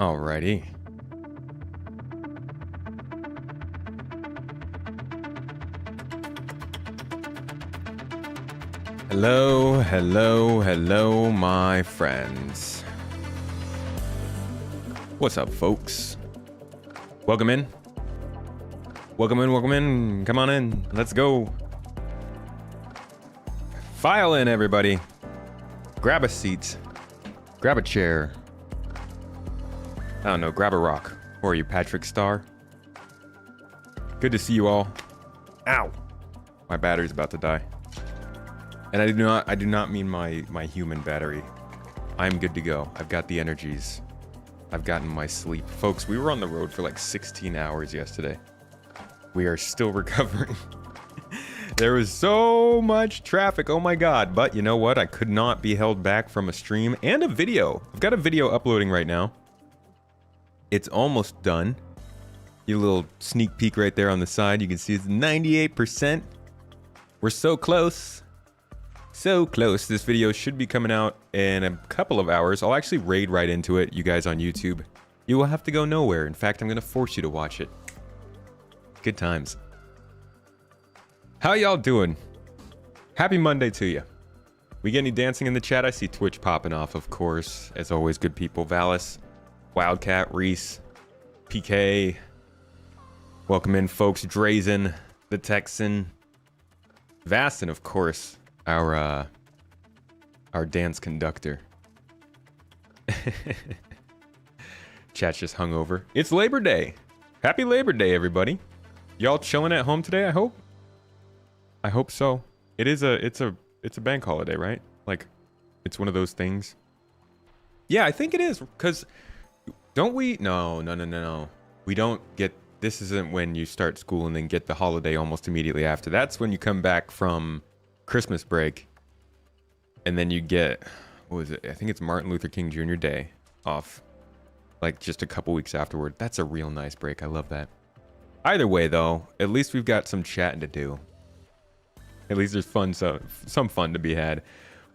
Alrighty. Hello, hello, hello, my friends. What's up, folks? Welcome in. Welcome in, welcome in. Come on in. Let's go. File in, everybody. Grab a seat. Grab a chair. I don't know, grab a rock. Or are you Patrick Star? Good to see you all. Ow! My battery's about to die. And I do not mean my human battery. I'm good to go. I've got the energies. I've gotten my sleep. Folks, we were on the road for like 16 hours yesterday. We are still recovering. There was so much traffic, oh my god. But you know what? I could not be held back from a stream and a video. I've got a video uploading right now. It's almost done. Your little sneak peek right there on the side. You can see it's 98%. We're so close. So close. This video should be coming out in a couple of hours. I'll actually raid right into it, you guys on YouTube. You will have to go nowhere. In fact, I'm going to force you to watch it. Good times. How y'all doing? Happy Monday to you. We get any dancing in the chat? I see Twitch popping off, of course. As always, good people. Valis, Wildcat, Reese, PK. Welcome in, folks. Drazen, the Texan. Vastin, of course. Our dance conductor. Chat's just hung over. It's Labor Day. Happy Labor Day, everybody. Y'all chilling at home today, I hope? I hope so. It's a bank holiday, right? Like, it's one of those things. Yeah, I think it is, because don't we? No. We don't get, this isn't when you start school and then get the holiday almost immediately after. That's when you come back from Christmas break, and then you get, what was it? I think it's Martin Luther King Jr. Day off, like just a couple weeks afterward. That's a real nice break. I love that. Either way, though, at least we've got some chatting to do. At least there's fun, some fun to be had.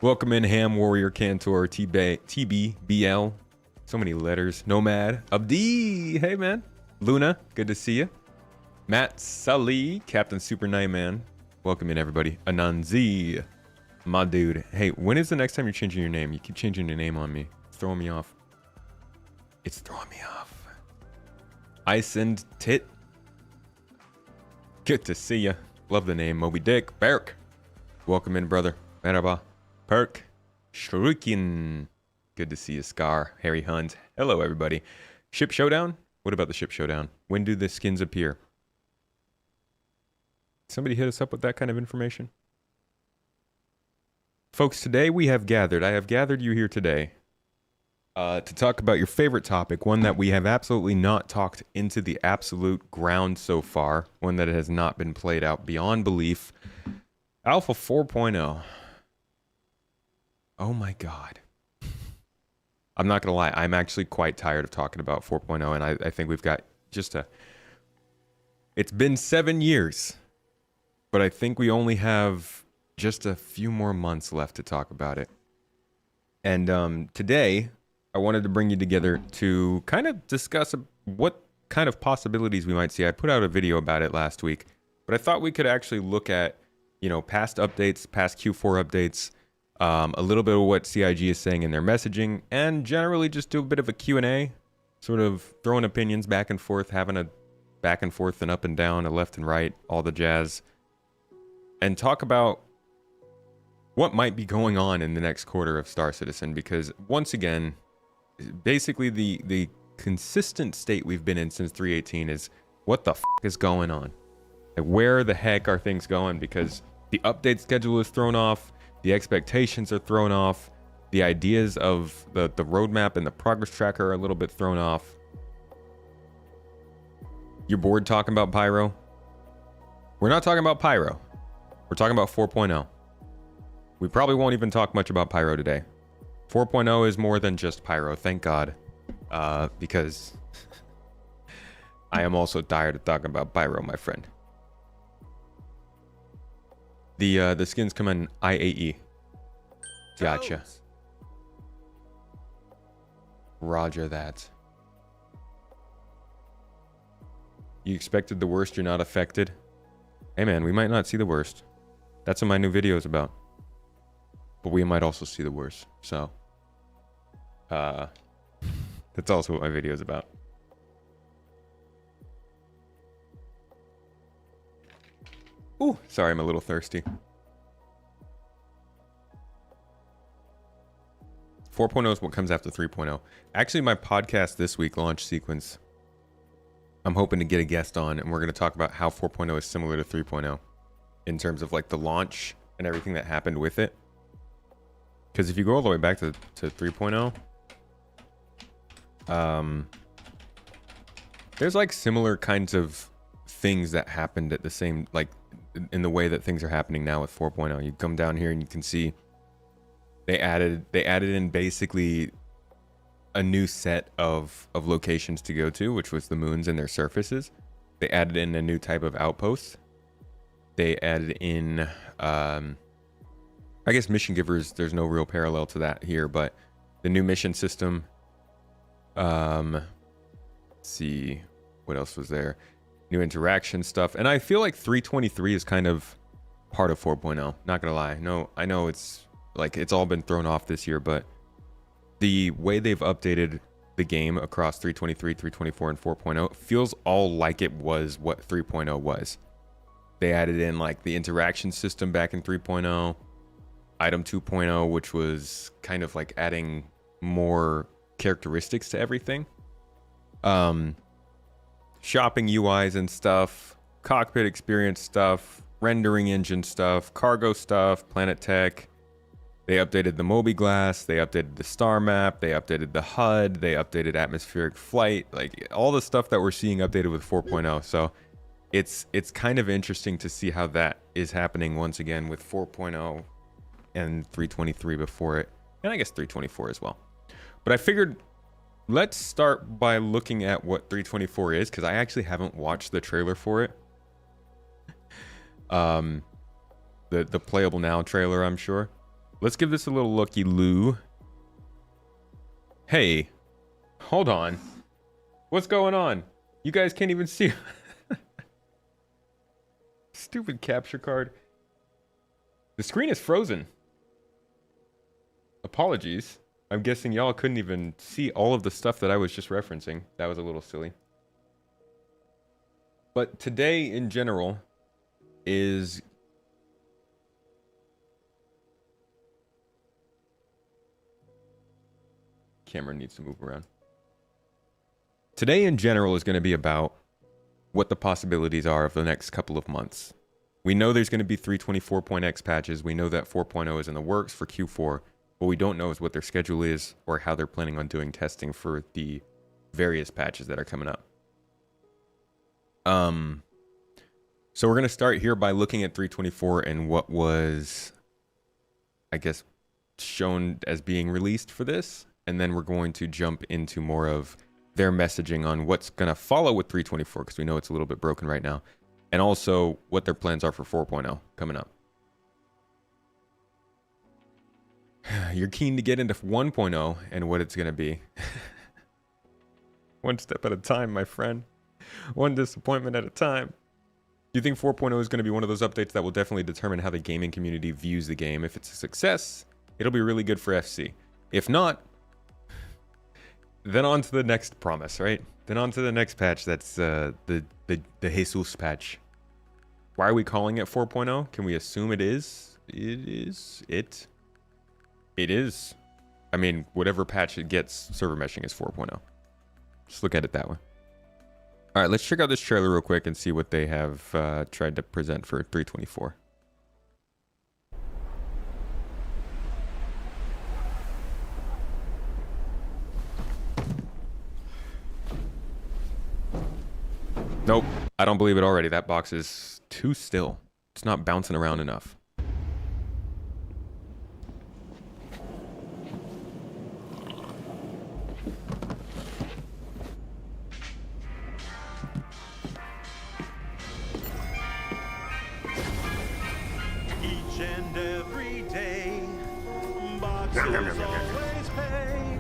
Welcome in, Ham Warrior, Cantor, TBBL. So many letters. Nomad, Abdi. Hey, man. Luna, good to see you. Matt Sully, Captain Super Nightman. Welcome in, everybody. Ananzi, my dude. Hey, when is the next time you're changing your name? You keep changing your name on me. It's throwing me off. It's throwing me off. Ice and Tit. Good to see you. Love the name. Moby Dick. Berk. Welcome in, brother. Merhaba. Perk. Shurikin. Good to see you, Scar. Harry Hunt. Hello, everybody. Ship Showdown? What about the Ship Showdown? When do the skins appear? Somebody hit us up with that kind of information. Folks, today I have gathered you here today to talk about your favorite topic, one that we have absolutely not talked into the absolute ground so far, one that has not been played out beyond belief. Alpha 4.0. Oh my god. I'm not going to lie, I'm actually quite tired of talking about 4.0, and I think we've got just it's been 7 years. But I think we only have just a few more months left to talk about it. And today, I wanted to bring you together to kind of discuss what kind of possibilities we might see. I put out a video about it last week, but I thought we could actually look at, you know, past updates, past Q4 updates, a little bit of what CIG is saying in their messaging, and generally just do a bit of a Q&A, sort of throwing opinions back and forth, having a back and forth and up and down, a left and right, all the jazz. And talk about what might be going on in the next quarter of Star Citizen, because once again, basically the consistent state we've been in since 3.18 is what the f is going on? Like, where the heck are things going? Because the update schedule is thrown off, the expectations are thrown off, the ideas of the roadmap and the progress tracker are a little bit thrown off. You're bored talking about Pyro? We're not talking about Pyro. We're talking about 4.0. We probably won't even talk much about Pyro today. 4.0 is more than just Pyro, thank God. Because I am also tired of talking about Pyro, my friend. The skins come in IAE. Gotcha. Roger that. You expected the worst, you're not affected. Hey man, we might not see the worst. That's what my new video is about. But we might also see the worst. So, that's also what my video is about. Ooh, sorry, I'm a little thirsty. 4.0 is what comes after 3.0. Actually, my podcast this week, Launch Sequence, I'm hoping to get a guest on, and we're going to talk about how 4.0 is similar to 3.0 in terms of like the launch and everything that happened with it. Because if you go all the way back to 3.0, there's like similar kinds of things that happened at the same, like in the way that things are happening now with 4.0. You come down here and you can see they added in basically a new set of locations to go to, which was the moons and their surfaces. They added in a new type of outpost. They added in, I guess mission givers, there's no real parallel to that here, but the new mission system. Let's see, what else was there? New interaction stuff. And I feel like 323 is kind of part of 4.0. Not gonna lie. No, I know it's like it's all been thrown off this year, but the way they've updated the game across 323, 324, and 4.0 feels all like it was what 3.0 was. They added in like the interaction system back in 3.0, item 2.0, which was kind of like adding more characteristics to everything. Shopping UIs and stuff, cockpit experience stuff, rendering engine stuff, cargo stuff, planet tech. They updated the mobi-glass, they updated the star map, they updated the HUD, they updated atmospheric flight, like all the stuff that we're seeing updated with 4.0. So it's kind of interesting to see how that is happening once again with 4.0 and 323 before it, and I guess 324 as well. But I figured let's start by looking at what 324 is, because I actually haven't watched the trailer for it. The playable now trailer, I'm sure. Let's give this a little looky-loo. Hey, hold on. What's going on? You guys can't even see. Stupid capture card. The screen is frozen. Apologies. I'm guessing y'all couldn't even see all of the stuff that I was just referencing. That was a little silly. But today, in general, is... Camera needs to move around. Today, in general, is going to be about what the possibilities are of the next couple of months. We know there's going to be 324.x patches. We know that 4.0 is in the works for Q4. What we don't know is what their schedule is or how they're planning on doing testing for the various patches that are coming up. So we're going to start here by looking at 324 and what was, I guess, shown as being released for this. And then we're going to jump into more of their messaging on what's going to follow with 324, because we know it's a little bit broken right now. And also what their plans are for 4.0 coming up. You're keen to get into 1.0 and what it's going to be. One step at a time, my friend. One disappointment at a time. Do you think 4.0 is going to be one of those updates that will definitely determine how the gaming community views the game? If it's a success, it'll be really good for FC. If not, then on to the next promise, right? Then on to the next patch. That's the Jesus patch. Why are we calling it 4.0? Can we assume it is? It is. I mean, whatever patch it gets, server meshing is 4.0. Just look at it that way. All right, let's check out this trailer real quick and see what they have tried to present for 324. Nope, I don't believe it already. That box is too still. It's not bouncing around enough. Each and every day, boxes always pay.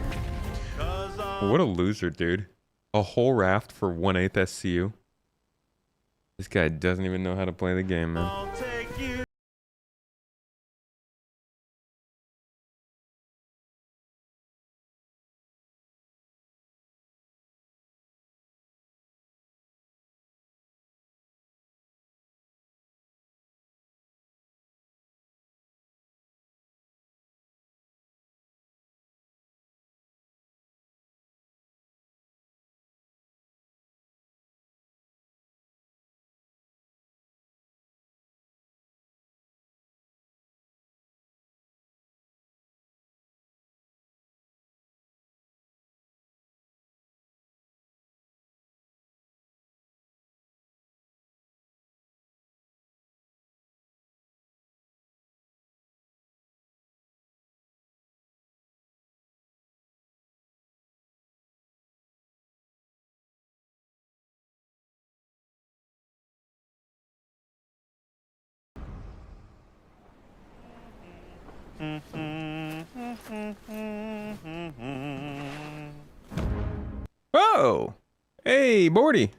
What a loser, dude. A whole raft for 1/8 SCU. This guy doesn't even know how to play the game, man. I'll take you. Oh! Hey, Bordy!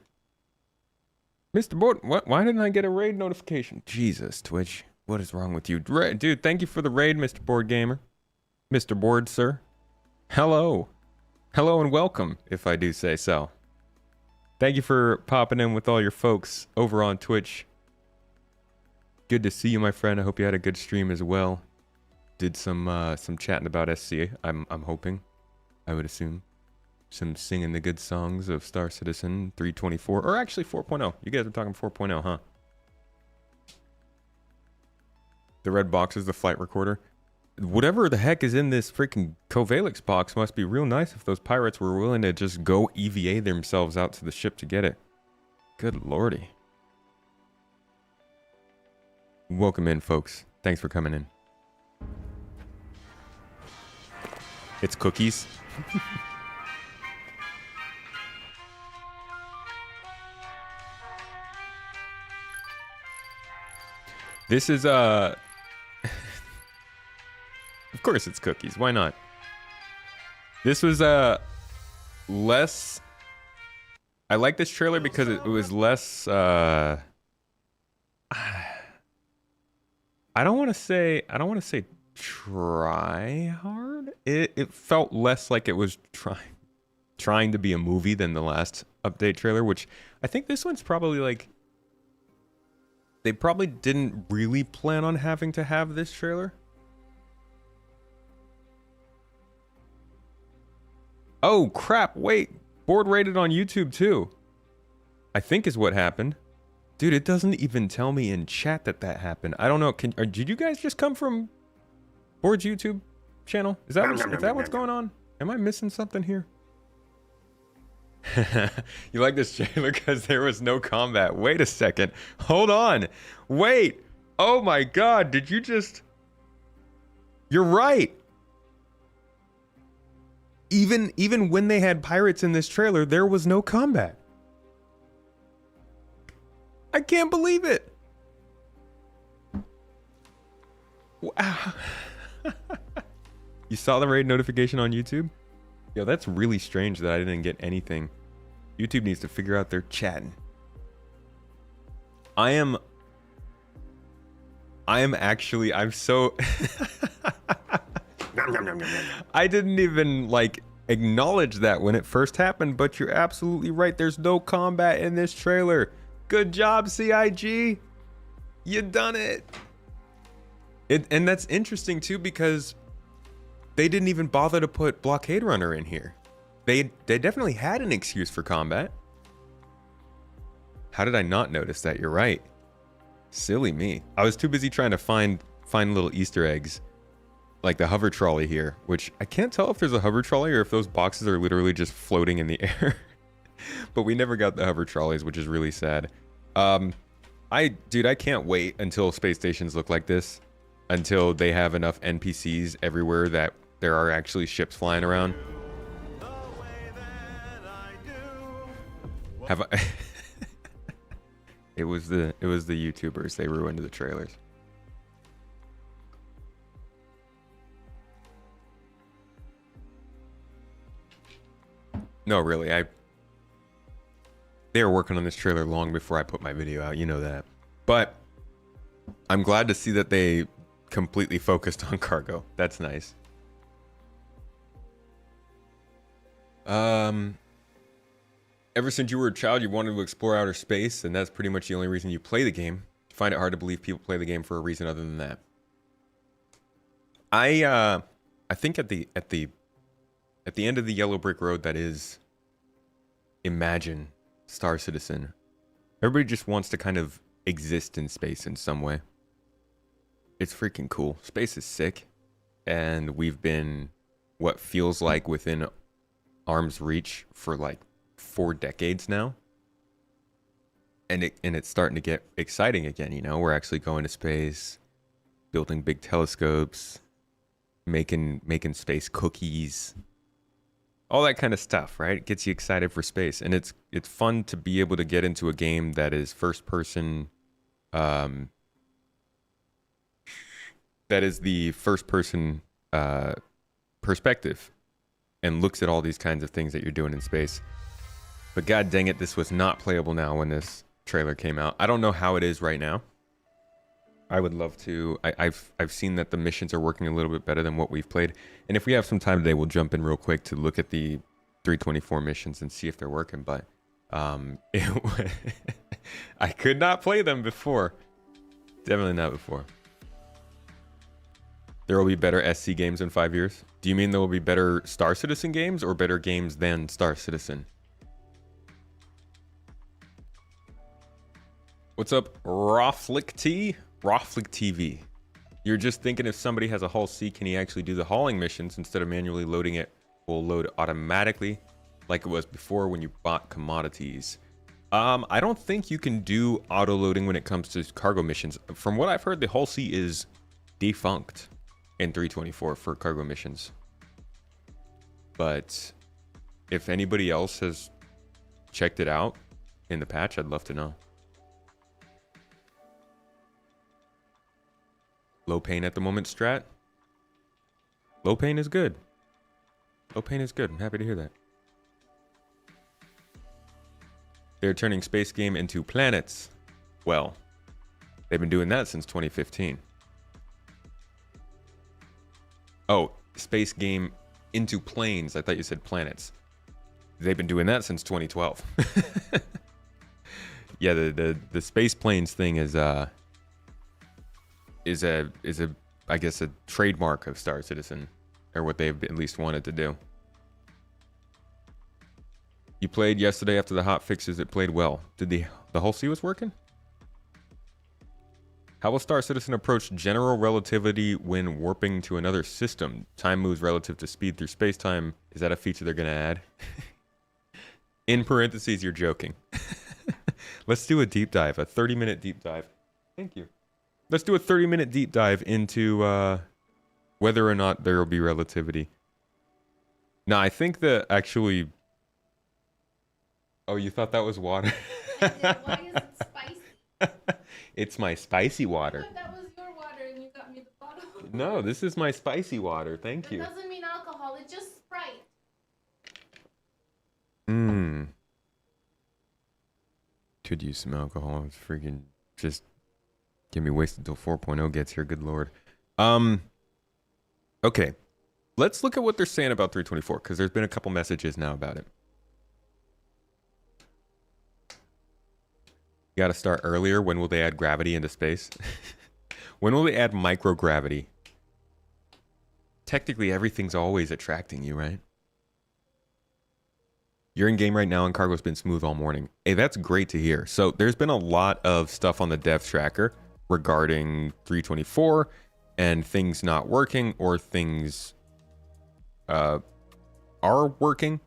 Mr. Bord, what? Why didn't I get a raid notification? Jesus, Twitch. What is wrong with you? Dude, thank you for the raid, Mr. Board Gamer. Mr. Board, sir. Hello. Hello and welcome, if I do say so. Thank you for popping in with all your folks over on Twitch. Good to see you, my friend. I hope you had a good stream as well. Did some chatting about SC. I'm hoping. I would assume. Some singing the good songs of Star Citizen 3.24, or actually 4.0. You guys are talking 4.0, huh? The red box is the flight recorder. Whatever the heck is in this freaking Covalix box must be real nice if those pirates were willing to just go EVA themselves out to the ship to get it. Good lordy. Welcome in, folks. Thanks for coming in. It's cookies. This is, of course it's cookies. Why not? This was, less... I like this trailer because it was less, I don't want to say try hard. It felt less like it was trying to be a movie than the last update trailer, which I think this one's probably like... They probably didn't really plan on having to have this trailer. Oh, crap. Wait. Board rated on YouTube, too. I think is what happened. Dude, it doesn't even tell me in chat that happened. I don't know. Did you guys just come from Board's YouTube channel? Is that what's going on? Am I missing something here? You like this trailer because there was no combat. Wait a second. Hold on. Wait. Oh my god. Did you just... You're right. Even when they had pirates in this trailer, there was no combat. I can't believe it. Wow. You saw the raid notification on YouTube? Yo, that's really strange that I didn't get anything. YouTube needs to figure out their chatting. I'm so... I didn't even, like, acknowledge that when it first happened, but you're absolutely right. There's no combat in this trailer. Good job, CIG. You done it. And that's interesting, too, because they didn't even bother to put Blockade Runner in here. They definitely had an excuse for combat. How did I not notice that? You're right. Silly me. I was too busy trying to find little Easter eggs. Like the hover trolley here, which I can't tell if there's a hover trolley or if those boxes are literally just floating in the air. But we never got the hover trolleys, which is really sad. Dude, I can't wait until space stations look like this. Until they have enough NPCs everywhere that there are actually ships flying around. Have I... It was the YouTubers. They ruined the trailers. No, really, They were working on this trailer long before I put my video out, you know that. But I'm glad to see that they completely focused on cargo. That's nice. Ever since you were a child, you wanted to explore outer space, and that's pretty much the only reason you play the game. I find it hard to believe people play the game for a reason other than that. I think at the end of the yellow brick road that is Imagine Star Citizen, everybody just wants to kind of exist in space in some way. It's freaking cool. Space is sick, and we've been what feels like within arm's reach for like 4 decades now, and it's starting to get exciting again. You know, we're actually going to space, building big telescopes, making space cookies, all that kind of stuff, right? It gets you excited for space, and it's fun to be able to get into a game that is first person, that is the first person perspective, and looks at all these kinds of things that you're doing in space. But god dang it, this was not playable now when this trailer came out. I don't know how it is right now. I would love to. I've seen that the missions are working a little bit better than what we've played. And if we have some time today, we'll jump in real quick to look at the 324 missions and see if they're working. But I could not play them before. Definitely not before. There will be better SC games in 5 years. Do you mean there will be better Star Citizen games or better games than Star Citizen? What's up, Rawflick T? Rawflick TV. You're just thinking if somebody has a hull C, can he actually do the hauling missions instead of manually loading it? Will load automatically like it was before when you bought commodities. I don't think you can do auto loading when it comes to cargo missions. From what I've heard, the hull C is defunct in 324 for cargo missions. But if anybody else has checked it out in the patch, I'd love to know. Low pain at the moment, strat. Low pain is good. Low pain is good. I'm happy to hear that. They're turning space game into planets. Well, they've been doing that since 2015. Oh, space game into planes. I thought you said planets. They've been doing that since 2012. Yeah, the space planes thing is a I guess a trademark of Star Citizen, or what they've at least wanted to do. You played yesterday after the hot fixes. It played well. Did the whole C was working? How will Star Citizen approach general relativity when warping to another system? Time moves relative to speed through space-time. Is that a feature they're gonna add? In parentheses, you're joking. Let's do a deep dive, a 30-minute deep dive. Thank you. Let's do a 30-minute deep dive into whether or not there will be relativity. Now, I think that actually... Oh, you thought that was water? I did. Why is it spicy? It's my spicy water. I thought that was your water and you got me the bottle. No, this is my spicy water. Thank you. It doesn't mean alcohol. It's just Sprite. Could use some alcohol. It's freaking just... Get me wasted until 4.0 gets here. Good lord. Okay. Let's look at what they're saying about 324, because there's been a couple messages now about it. You got to start earlier. When will they add gravity into space? When will they add microgravity? Technically, everything's always attracting you, right? You're in game right now and cargo's been smooth all morning. Hey, that's great to hear. So there's been a lot of stuff on the dev tracker regarding 324 and things not working or things are working.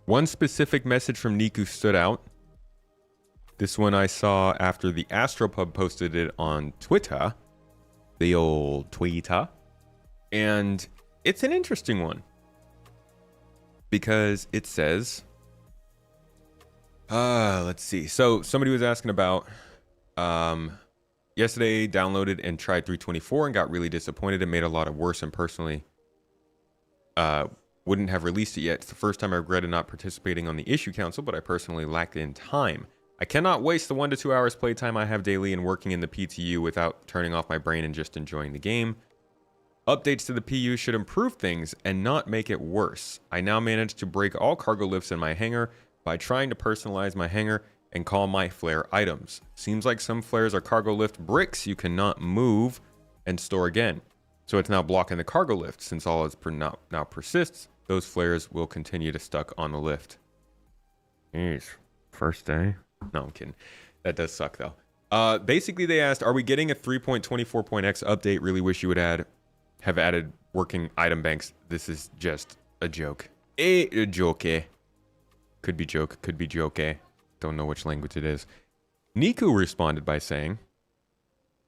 One specific message from Niku stood out. This one I saw after the Astropub posted it on Twitter, the old Twitter, and it's an interesting one because it says, let's see. So somebody was asking about, yesterday downloaded and tried 324 and got really disappointed. It made a lot of worse, and personally, wouldn't have released it yet. It's the first time I regretted not participating on the issue council, but I personally lacked in time. I cannot waste the 1 to 2 hours playtime I have daily in working in the PTU without turning off my brain and just enjoying the game. Updates to the PU should improve things and not make it worse. I now managed to break all cargo lifts in my hangar by trying to personalize my hangar and call my flare items. Seems like some flares are cargo lift bricks you cannot move and store again. So it's now blocking the cargo lift. Since all is now persists, those flares will continue to stuck on the lift. Jeez. First day? No, I'm kidding. That does suck though. Basically they asked, are we getting a 3.24.x update? Really wish you would have added working item banks. This is just a joke. A joke. Could be joke, could be joke. Don't know which language it is. Niku responded by saying,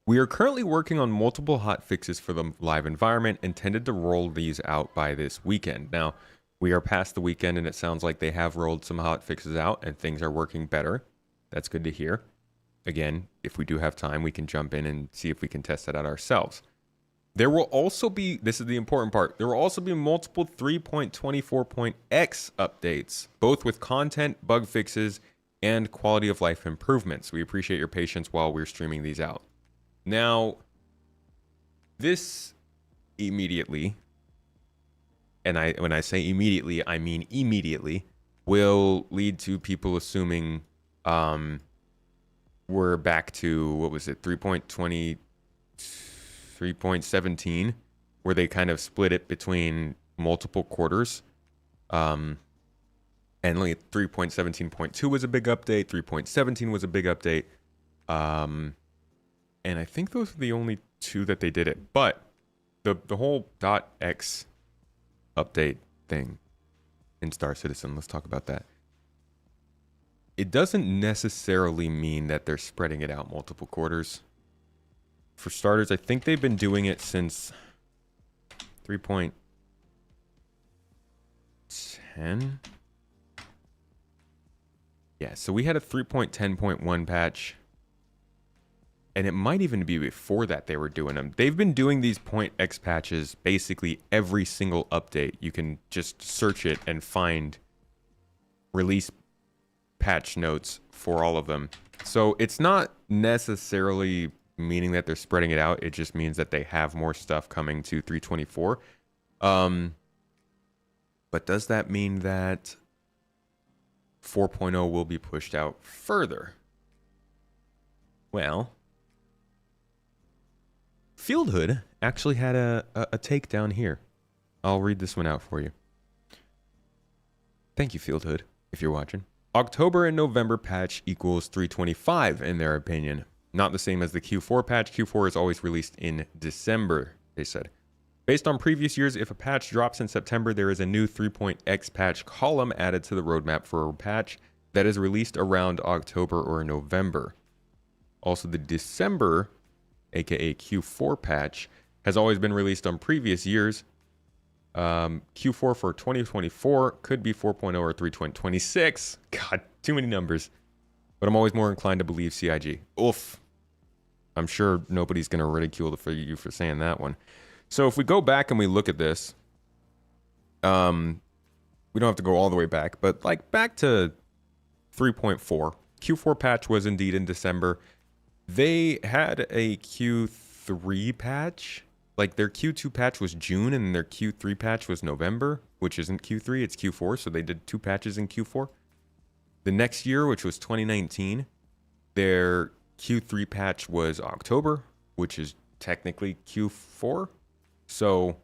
we are currently working on multiple hot fixes for the live environment, intended to roll these out by this weekend. Now, we are past the weekend and it sounds like they have rolled some hot fixes out and things are working better. That's good to hear. Again, if we do have time, we can jump in and see if we can test that out ourselves. There will also be, this is the important part, there will also be multiple 3.24.x updates, both with content, bug fixes, and quality of life improvements. We appreciate your patience while we're streaming these out. Now, this immediately, and when I say immediately, I mean immediately, will lead to people assuming we're back to, what was it, 3.17, where they kind of split it between multiple quarters. And only 3.17.2 was a big update, 3.17 was a big update. And I think those are the only two that they did it. But the whole .x update thing in Star Citizen, let's talk about that. It doesn't necessarily mean that they're spreading it out multiple quarters. For starters, I think they've been doing it since 3.10. Yeah, so we had a 3.10.1 patch. And it might even be before that they were doing them. They've been doing these .x patches basically every single update. You can just search it and find release patch notes for all of them. So it's not necessarily meaning that they're spreading it out. It just means that they have more stuff coming to 3.24. But does that mean that 4.0 will be pushed out further? Well, Field Hood actually had a take down here. I'll read this one out for you. Thank you, Field Hood, if you're watching. October and November patch equals 325 in their opinion. Not the same as the Q4 patch. Q4 is always released in December, they said. Based on previous years, if a patch drops in September, there is a new 3.x patch column added to the roadmap for a patch that is released around October or November. Also, the December, aka Q4 patch, has always been released on previous years. Q4 for 2024 could be 4.0 or 3.26. God, too many numbers. But I'm always more inclined to believe CIG. Oof. I'm sure nobody's going to ridicule you for saying that one. So if we go back and we look at this, we don't have to go all the way back, but like back to 3.4. Q4 patch was indeed in December. They had a Q3 patch. Like their Q2 patch was June and their Q3 patch was November, which isn't Q3, it's Q4. So they did 2 patches in Q4. The next year, which was 2019, their Q3 patch was October, which is technically Q4. So,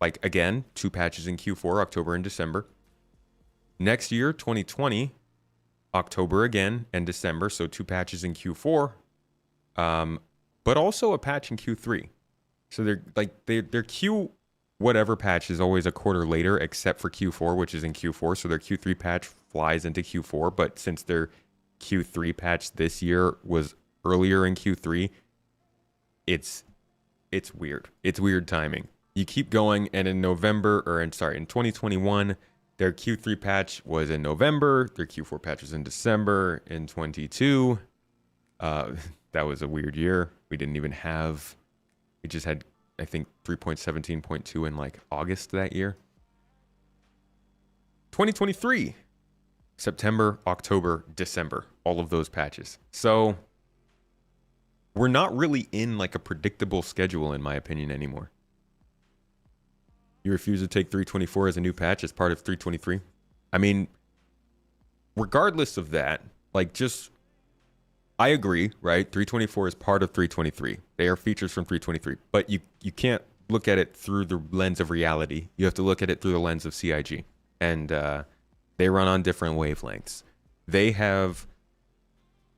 like, again, 2 patches in Q4, October and December. Next year, 2020, October again and December, so 2 patches in Q4. But also a patch in Q3. So their Q whatever patch is always a quarter later, except for Q4, which is in Q4. So their Q3 patch flies into Q4. But since their Q3 patch this year was earlier in Q3, it's weird. It's weird timing. You keep going, and in 2021, their Q3 patch was in November. Their Q4 patch was in December. In 22, that was a weird year. We just had, I think, 3.17.2 in like August that year. 2023, September, October, December, all of those patches. So we're not really in like a predictable schedule, in my opinion, anymore. You refuse to take 324 as a new patch as part of 323? I mean, regardless of that, like just, I agree, right? 324 is part of 323. They are features from 323, but you can't look at it through the lens of reality. You have to look at it through the lens of CIG. And they run on different wavelengths. They have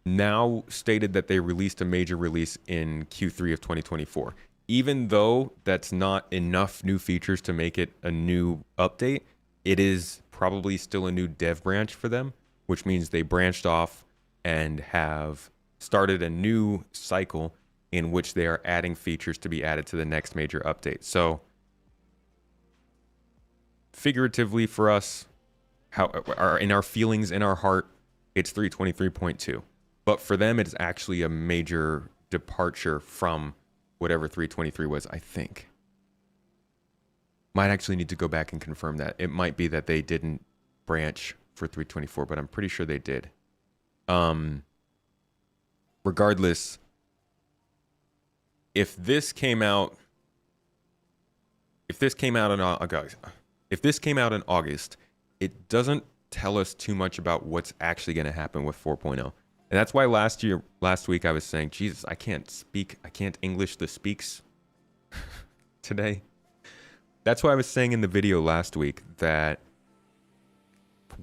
now stated that they released a major release in Q3 of 2024. Even though that's not enough new features to make it a new update, it is probably still a new dev branch for them, which means they branched off and have started a new cycle in which they are adding features to be added to the next major update. So figuratively for us, in our feelings, in our heart, it's 323.2. But for them, it's actually a major departure from whatever 323 was, I think. Might actually need to go back and confirm that. It might be that they didn't branch for 324, but I'm pretty sure they did. Regardless, if this came out in August, it doesn't tell us too much about what's actually going to happen with 4.0. And that's why last week I was saying, Jesus, I can't English the speaks today. That's why I was saying in the video last week that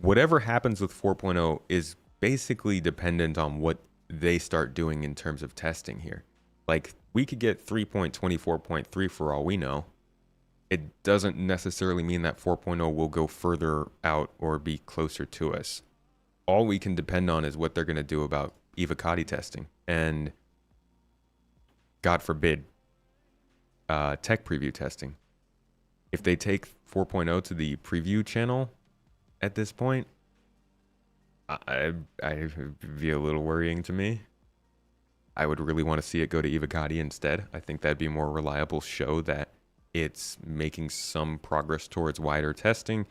whatever happens with 4.0 is basically dependent on what they start doing in terms of testing here. Like, we could get 3.24.3 for all we know. It doesn't necessarily mean that 4.0 will go further out or be closer to us. All we can depend on is what they're going to do about Evocati testing and, God forbid, tech preview testing. If they take 4.0 to the preview channel at this point, it'd be a little worrying to me. I would really want to see it go to Evocati instead. I think that'd be a more reliable show that it's making some progress towards wider testing,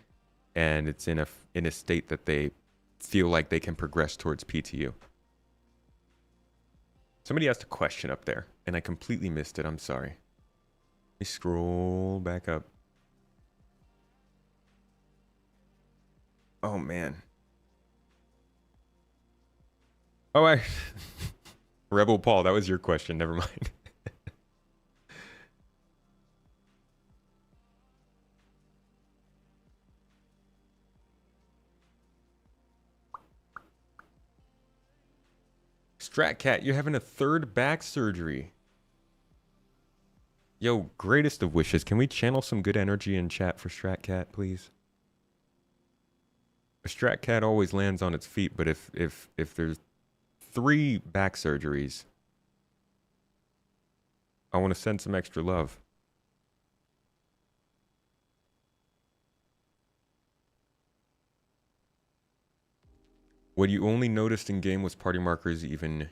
and it's in a state that they feel like they can progress towards PTU. Somebody asked a question up there, and I completely missed it. I'm sorry. Let me scroll back up. Oh, man. Oh, Rebel Paul, that was your question. Never mind. Stratcat, you're having a third back surgery. Yo, greatest of wishes. Can we channel some good energy in chat for Stratcat, please? A Stratcat always lands on its feet, but if there's 3 back surgeries, I want to send some extra love. What you only noticed in game was party markers, even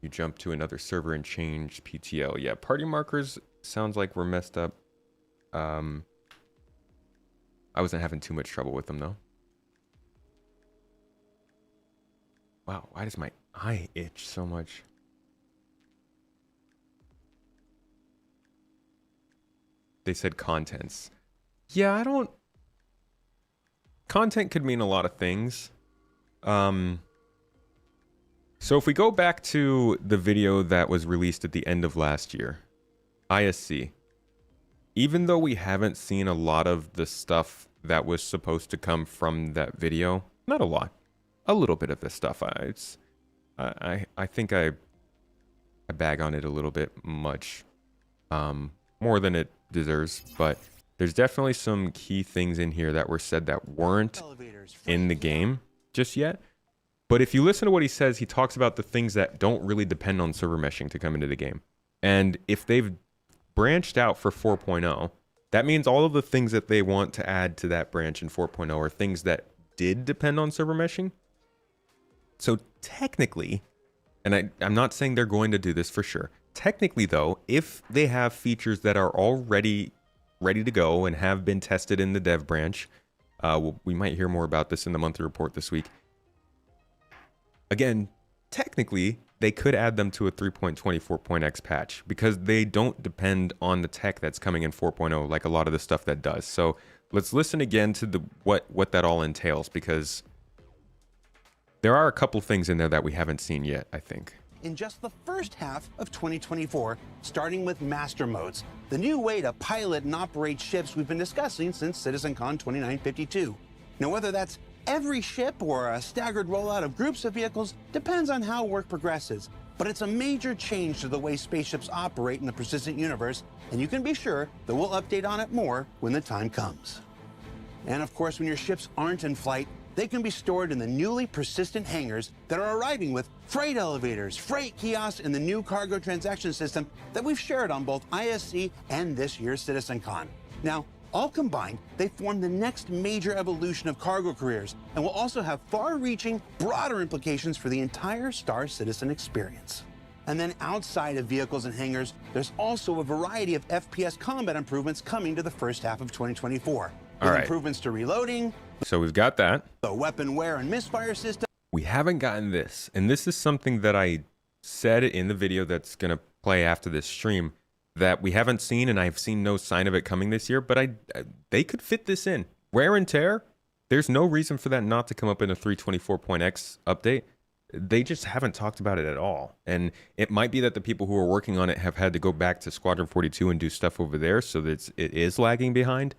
you jump to another server and change PTL. Yeah, party markers sounds like we're messed up. I wasn't having too much trouble with them though. Wow, why does my eye itch so much? They said contents. Yeah, I don't... Content could mean a lot of things. So if we go back to the video that was released at the end of last year, ISC, even though we haven't seen a lot of the stuff that was supposed to come from that video, not a lot, a little bit of the stuff, I think I bag on it a little bit much, more than it deserves, but there's definitely some key things in here that were said that weren't in the game just yet. But if you listen to what he says, he talks about the things that don't really depend on server meshing to come into the game. And if they've branched out for 4.0, that means all of the things that they want to add to that branch in 4.0 are things that did depend on server meshing. So technically, and I'm not saying they're going to do this for sure. Technically though, if they have features that are already ready to go and have been tested in the dev branch, We might hear more about this in the monthly report this week. Again, technically, they could add them to a 3.24.x patch because they don't depend on the tech that's coming in 4.0 like a lot of the stuff that does. So let's listen again to the what that all entails, because there are a couple things in there that we haven't seen yet, I think. In just the first half of 2024, starting with master modes, the new way to pilot and operate ships we've been discussing since CitizenCon 2952. Now, whether that's every ship or a staggered rollout of groups of vehicles depends on how work progresses, but it's a major change to the way spaceships operate in the persistent universe, and you can be sure that we'll update on it more when the time comes. And of course, when your ships aren't in flight, they can be stored in the newly persistent hangars that are arriving with freight elevators, freight kiosks, and the new cargo transaction system that we've shared on both ISC and this year's CitizenCon. Now, all combined, they form the next major evolution of cargo careers and will also have far-reaching, broader implications for the entire Star Citizen experience. And then outside of vehicles and hangars, there's also a variety of FPS combat improvements coming to the first half of 2024. With improvements to reloading, So we've got that. the weapon wear and misfire system. We haven't gotten this, and this is something that I said in the video that's going to play after this stream that we haven't seen, and I've seen no sign of it coming this year, but they could fit this in. Wear and tear, there's no reason for that not to come up in a 324.x update. They just haven't talked about it at all, and it might be that the people who are working on it have had to go back to Squadron 42 and do stuff over there, so that it is lagging behind.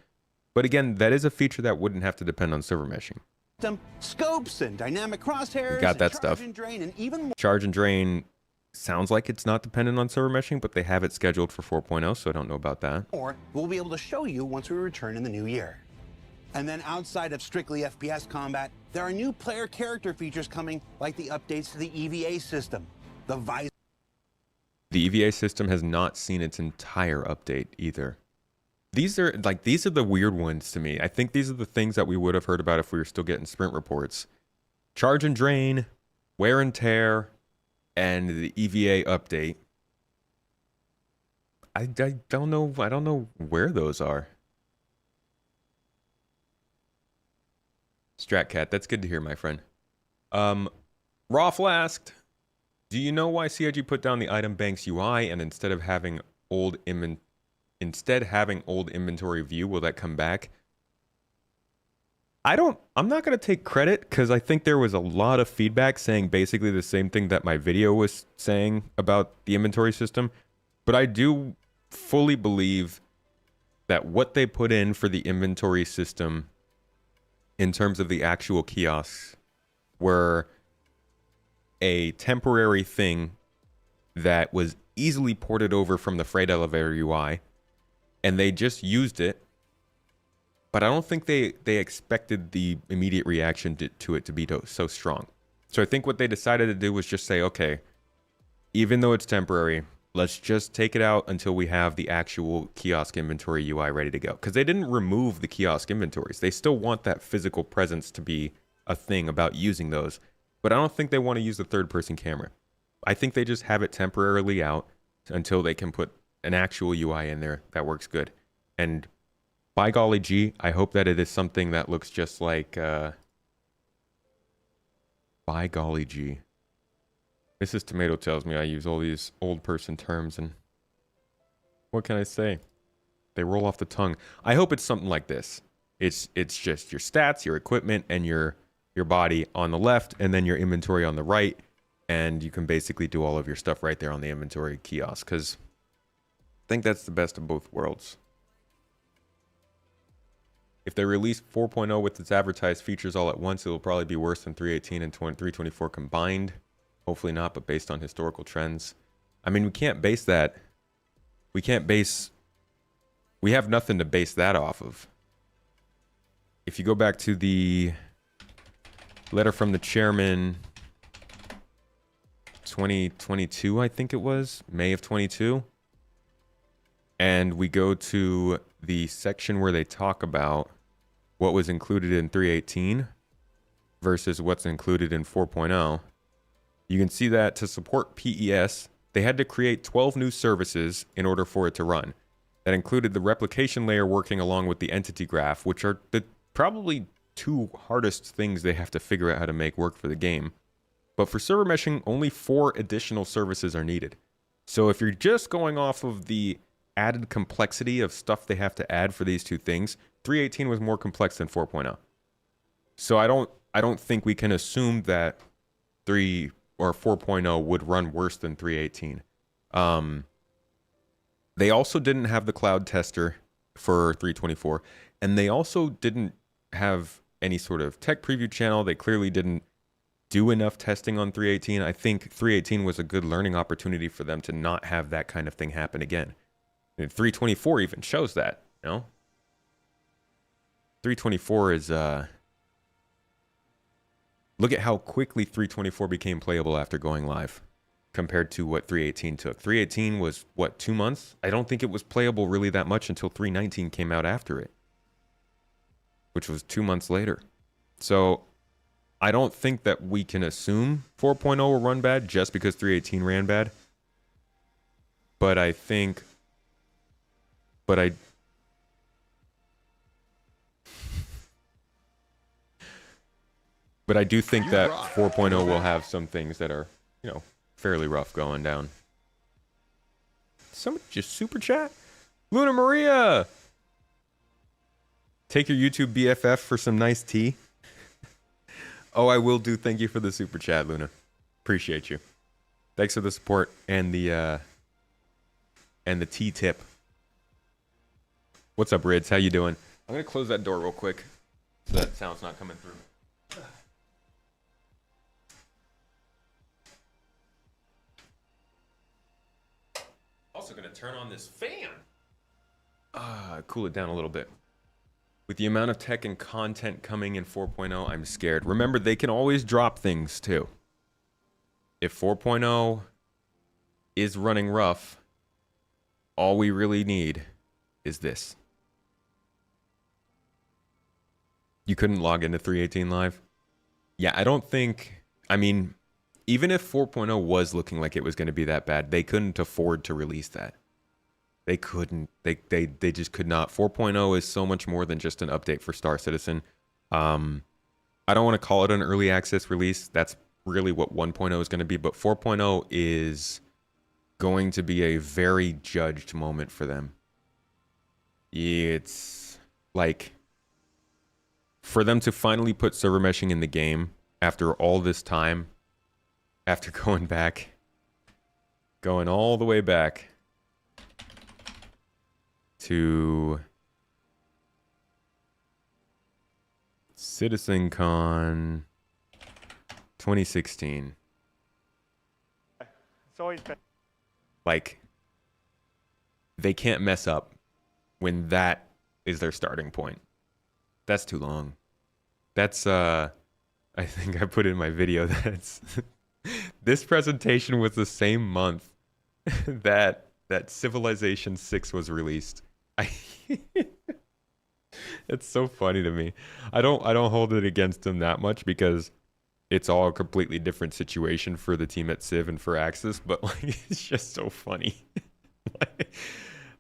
But again, that is a feature that wouldn't have to depend on server meshing. Scopes and dynamic crosshairs, We got that and stuff. charge and drain, and even more. Charge and drain sounds like it's not dependent on server meshing, but they have it scheduled for 4.0, so I don't know about that. We'll be able to show you once we return in the new year. And then outside of strictly FPS combat, there are new player character features coming, like the updates to the EVA system, the visor. The EVA system has not seen its entire update either. These are the weird ones to me. I think these are the things that we would have heard about if we were still getting sprint reports. Charge and drain, wear and tear, and the EVA update. I don't know where those are. Stratcat, that's good to hear, my friend. Roth asked, do you know why CIG put down the item banks UI and instead having old inventory view? Will that come back? I'm not going to take credit because I think there was a lot of feedback saying basically the same thing that my video was saying about the inventory system. But I do fully believe that what they put in for the inventory system in terms of the actual kiosks were a temporary thing that was easily ported over from the freight elevator UI, and they just used it. But I don't think they expected the immediate reaction to it to be so strong. So I think what they decided to do was just say, okay, even though it's temporary, let's just take it out until we have the actual kiosk inventory UI ready to go. Because they didn't remove the kiosk inventories. They still want that physical presence to be a thing about using those. But I don't think they want to use the third-person camera. I think they just have it temporarily out until they can put an actual UI in there that works good. And by golly gee, I hope that it is something that looks just like... by golly gee. Mrs. Tomato tells me I use all these old person terms, and what can I say? They roll off the tongue. I hope it's something like this. It's just your stats, your equipment, and your body on the left, and then your inventory on the right, and you can basically do all of your stuff right there on the inventory kiosk, because I think that's the best of both worlds. If they release 4.0 with its advertised features all at once, it'll probably be worse than 318 and 324 combined. Hopefully not, but based on historical trends. I mean, we can't base that. We have nothing to base that off of. If you go back to the letter from the chairman, 2022, I think it was, May of 22. And we go to the section where they talk about what was included in 318 versus what's included in 4.0. You can see that to support PES, they had to create 12 new services in order for it to run. That included the replication layer working along with the entity graph, which are the probably two hardest things they have to figure out how to make work for the game. But for server meshing, only 4 additional services are needed. So if you're just going off of the added complexity of stuff they have to add for these two things, 3.18 was more complex than 4.0. So I don't think we can assume that 3 or 4.0 would run worse than 3.18. They also didn't have the cloud tester for 3.24, and they also didn't have any sort of tech preview channel. They clearly didn't do enough testing on 3.18. I think 3.18 was a good learning opportunity for them to not have that kind of thing happen again. And 3.24 even shows that, you know? 3.24 is, look at how quickly 3.24 became playable after going live compared to what 3.18 took. 3.18 was, what, 2 months? I don't think it was playable really that much until 3.19 came out after it, which was 2 months later. So I don't think that we can assume 4.0 will run bad just because 3.18 ran bad. But I think... But I do think that 4.0 will have some things that are, you know, fairly rough going down. Somebody just super chat. Luna Maria! Take your YouTube BFF for some nice tea. Oh, I will do. Thank you for the super chat, Luna. Appreciate you. Thanks for the support and the tea tip. What's up, Rids? How you doing? I'm gonna close that door real quick so that sound's not coming through. Also gonna turn on this fan. Cool it down a little bit. With the amount of tech and content coming in 4.0, I'm scared. Remember, they can always drop things too. If 4.0 is running rough, all we really need is this. You couldn't log into 3.18 Live? Yeah, I don't think... I mean, even if 4.0 was looking like it was going to be that bad, they couldn't afford to release that. They couldn't. They just could not. 4.0 is so much more than just an update for Star Citizen. I don't want to call it an early access release. That's really what 1.0 is going to be. But 4.0 is going to be a very judged moment for them. It's like... for them to finally put server meshing in the game after all this time, after going all the way back to CitizenCon 2016. It's always been. Like, they can't mess up when that is their starting point. That's too long. That's, I think I put in my video that's... this presentation was the same month that Civilization 6 was released. It's so funny to me. I don't hold it against them that much because it's all a completely different situation for the team at Civ and for Axis, but like it's just so funny. Like,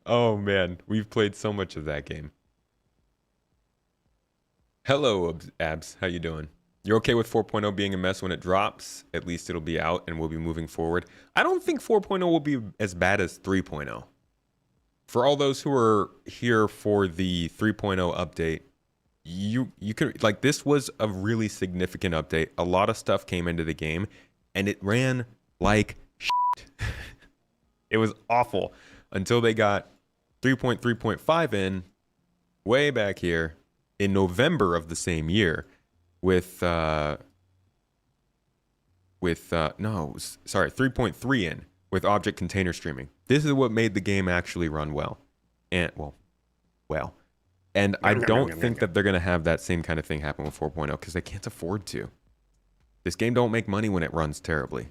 oh man, we've played so much of that game. Hello, Abs. How you doing? You're okay with 4.0 being a mess when it drops? At least it'll be out and we'll be moving forward. I don't think 4.0 will be as bad as 3.0. For all those who are here for the 3.0 update, you could, like, this was a really significant update. A lot of stuff came into the game and it ran like shit. It was awful until they got 3.3.5 in way back here in November of the same year with 3.3 in with object container streaming. This is what made the game actually run well. And I don't think that they're going to have that same kind of thing happen with 4.0 because they can't afford to. This game don't make money when it runs terribly.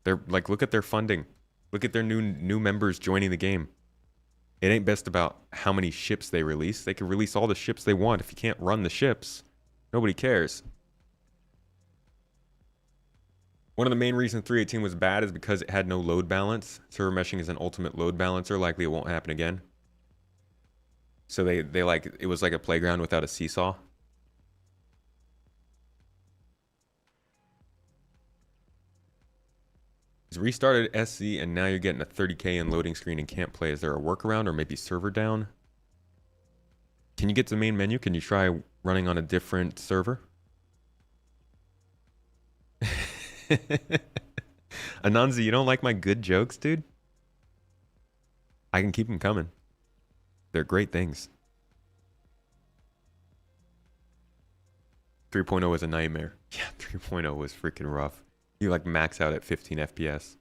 They're like, look at their funding. Look at their new members joining the game. It ain't best about how many ships they release. They can release all the ships they want. If you can't run the ships, nobody cares. One of the main reasons 3.18 was bad is because it had no load balance. Server meshing is an ultimate load balancer. Likely it won't happen again. So they like, it was like a playground without a seesaw. Restarted SC and now you're getting a 30K in loading screen and can't play. Is there a workaround or maybe server down? Can you get to the main menu? Can you try running on a different server? Ananzi, you don't like my good jokes, dude? I can keep them coming. They're great things. 3.0 was a nightmare. Yeah, 3.0 was freaking rough. You like max out at 15 FPS.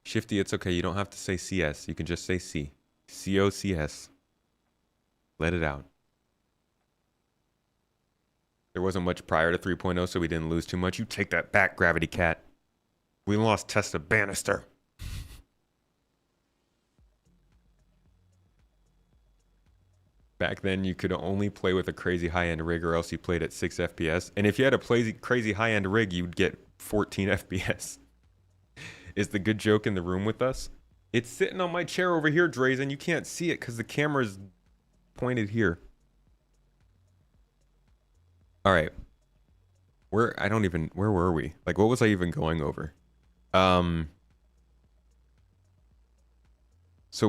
Shifty, it's okay. You don't have to say CS. You can just say C. COCS. Let it out. There wasn't much prior to 3.0, so we didn't lose too much. You take that back, Gravity Cat. We lost Tessa Bannister. Back then, you could only play with a crazy high-end rig or else you played at 6 FPS. And if you had a crazy high-end rig, you'd get 14 FPS. Is the good joke in the room with us? It's sitting on my chair over here, Dreys, and you can't see it because the camera's pointed here. All right. Where were we? Like, what was I even going over? So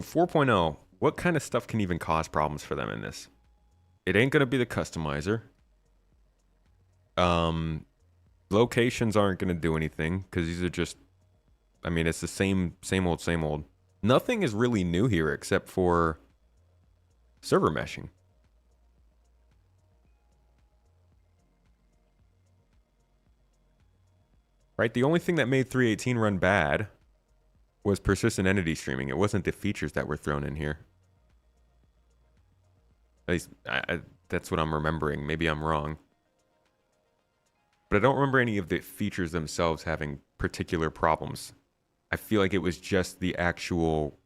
4.0, what kind of stuff can even cause problems for them in this? It ain't gonna be the customizer. Locations aren't gonna do anything because these are just, I mean, it's the same old. Nothing is really new here except for server meshing. Right? The only thing that made 3.18 run bad was persistent entity streaming. It wasn't the features that were thrown in here. At least, that's what I'm remembering. Maybe I'm wrong. But I don't remember any of the features themselves having particular problems. I feel like it was just the actual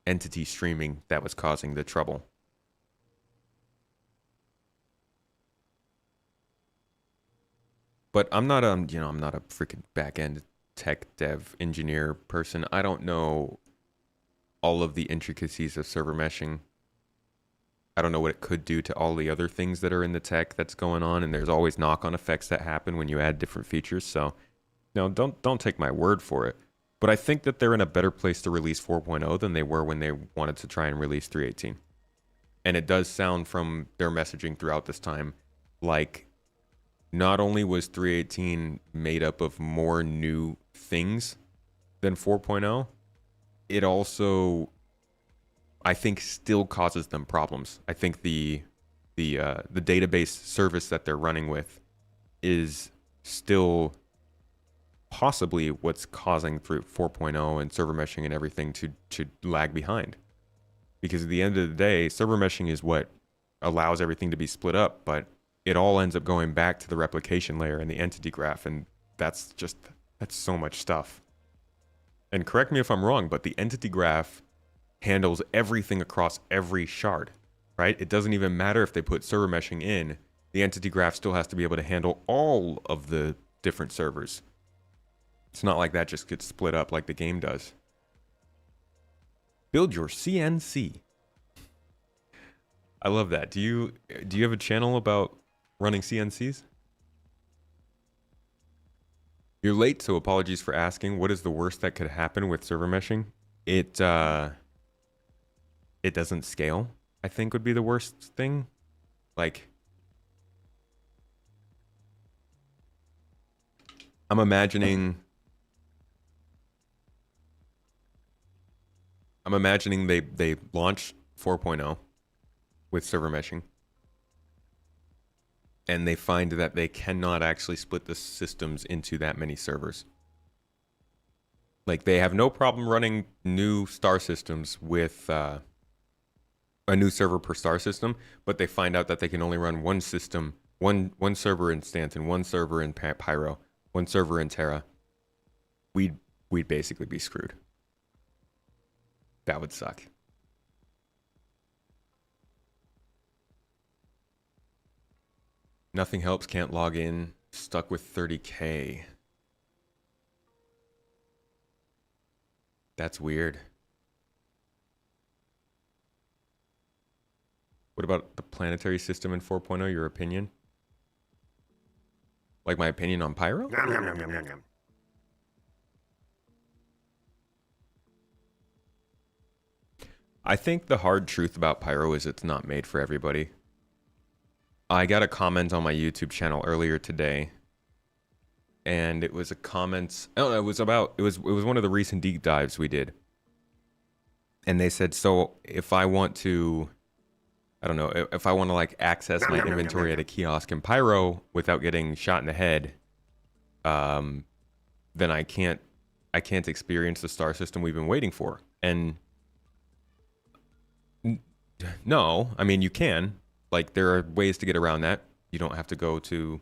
entity streaming that was causing the trouble. But I'm not I'm not a freaking back-end tech dev engineer person. I don't know all of the intricacies of server meshing. I don't know what it could do to all the other things that are in the tech that's going on, and there's always knock-on effects that happen when you add different features. So, no, don't take my word for it. But I think that they're in a better place to release 4.0 than they were when they wanted to try and release 3.18. And it does sound from their messaging throughout this time like not only was 3.18 made up of more new things than 4.0, it also, I think, still causes them problems. I think the database service that they're running with is still possibly what's causing through 4.0 and server meshing and everything to lag behind. Because at the end of the day, server meshing is what allows everything to be split up, but it all ends up going back to the replication layer and the entity graph, and that's so much stuff. And correct me if I'm wrong, but the entity graph handles everything across every shard, right? It doesn't even matter if they put server meshing in, the entity graph still has to be able to handle all of the different servers. It's not like that just gets split up like the game does. Build your CNC. I love that. Do you have a channel about running CNCs? You're late, so apologies for asking. What is the worst that could happen with server meshing? It doesn't scale, I think would be the worst thing. Like, I'm imagining they launch 4.0 with server meshing, and they find that they cannot actually split the systems into that many servers. Like, they have no problem running new star systems with a new server per star system, but they find out that they can only run one system, one server in Stanton, one server in Pyro, one server in Tera. We'd basically be screwed. That would suck. Nothing helps, can't log in, stuck with 30K. That's weird. What about the planetary system in 4.0, your opinion? Like my opinion on Pyro? I think the hard truth about Pyro is it's not made for everybody. I got a comment on my YouTube channel earlier today, and it was a comment. Oh, it was one of the recent deep dives we did, and they said, so if I want to, I don't know, if I want to like access my inventory at a kiosk in Pyro without getting shot in the head, then I can't experience the star system we've been waiting for. And no, I mean, you can. Like, there are ways to get around that. You don't have to go to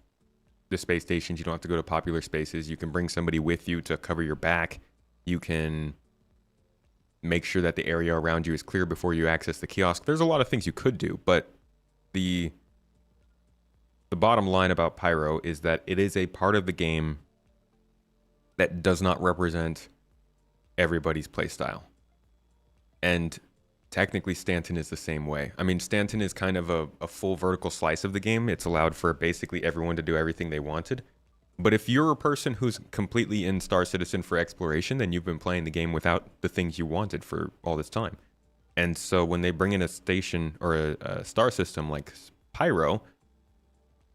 the space stations. You don't have to go to popular spaces. You can bring somebody with you to cover your back. You can make sure that the area around you is clear before you access the kiosk. There's a lot of things you could do, but the bottom line about Pyro is that it is a part of the game that does not represent everybody's playstyle. And technically, Stanton is the same way. I mean, Stanton is kind of a full vertical slice of the game. It's allowed for basically everyone to do everything they wanted. But if you're a person who's completely in Star Citizen for exploration, then you've been playing the game without the things you wanted for all this time. And so when they bring in a station or a star system like Pyro,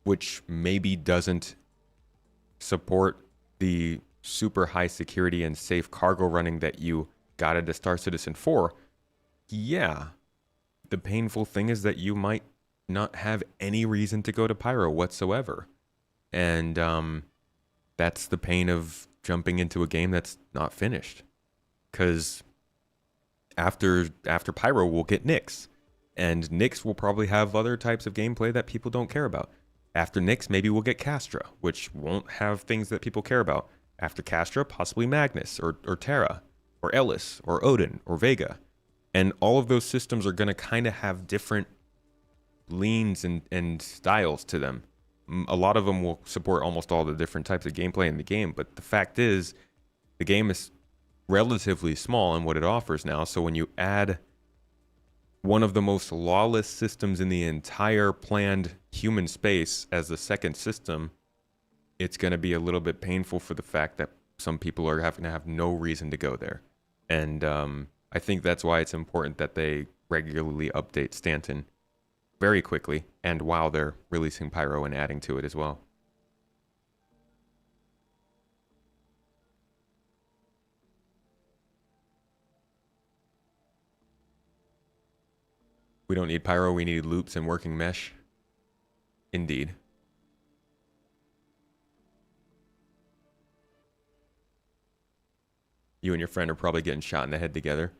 which maybe doesn't support the super high security and safe cargo running that you got into Star Citizen 4, yeah, the painful thing is that you might not have any reason to go to Pyro whatsoever. And that's the pain of jumping into a game that's not finished. Because after Pyro, we'll get Nyx. And Nyx will probably have other types of gameplay that people don't care about. After Nyx, maybe we'll get Castra, which won't have things that people care about. After Castra, possibly Magnus, or Tera, or Ellis, or Odin, or Vega. And all of those systems are going to kind of have different leans and styles to them. A lot of them will support almost all the different types of gameplay in the game, but the fact is, the game is relatively small in what it offers now, so when you add one of the most lawless systems in the entire planned human space as the second system, it's going to be a little bit painful for the fact that some people are having to have no reason to go there. And I think that's why it's important that they regularly update Stanton very quickly, and while they're releasing Pyro and adding to it as well. We don't need Pyro, we need loops and working mesh. Indeed. You and your friend are probably getting shot in the head together.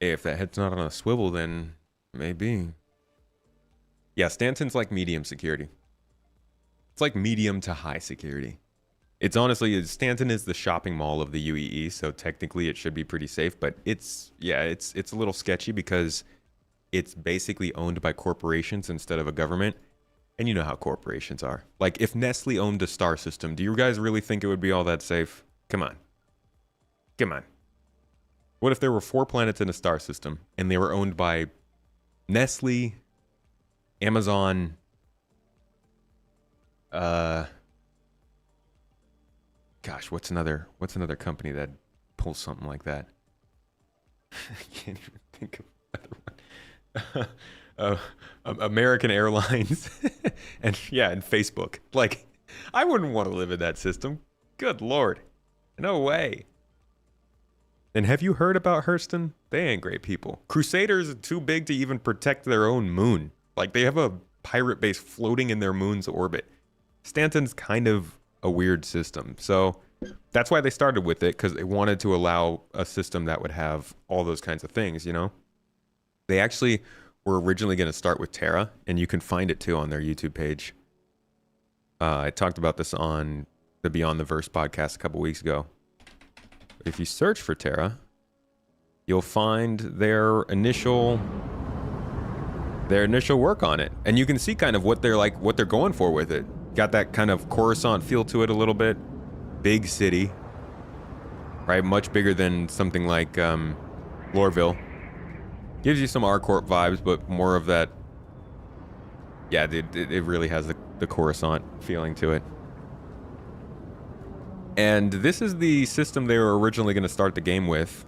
If that head's not on a swivel, then maybe. Yeah, Stanton's like medium security. It's like medium to high security. It's honestly, Stanton is the shopping mall of the UEE, so technically it should be pretty safe, but it's a little sketchy because it's basically owned by corporations instead of a government. And you know how corporations are. Like, if Nestle owned a star system, do you guys really think it would be all that safe? Come on. Come on. What if there were 4 planets in a star system and they were owned by Nestle, Amazon, gosh, what's another company that pulls something like that? I can't even think of another one. American Airlines and Facebook. Like, I wouldn't want to live in that system. Good Lord. No way. And have you heard about Hurston? They ain't great people. Crusaders are too big to even protect their own moon. Like, they have a pirate base floating in their moon's orbit. Stanton's kind of a weird system. So that's why they started with it, because they wanted to allow a system that would have all those kinds of things, you know? They actually were originally going to start with Tera, and you can find it too on their YouTube page. I talked about this on the Beyond the Verse podcast a couple weeks ago. If you search for Tera, you'll find their initial work on it, and you can see kind of what they're going for with it. Got that kind of Coruscant feel to it a little bit. Big city, right? Much bigger than something like Lorville. Gives you some R-Corp vibes, but more of that. Yeah, it really has the Coruscant feeling to it. And this is the system they were originally going to start the game with.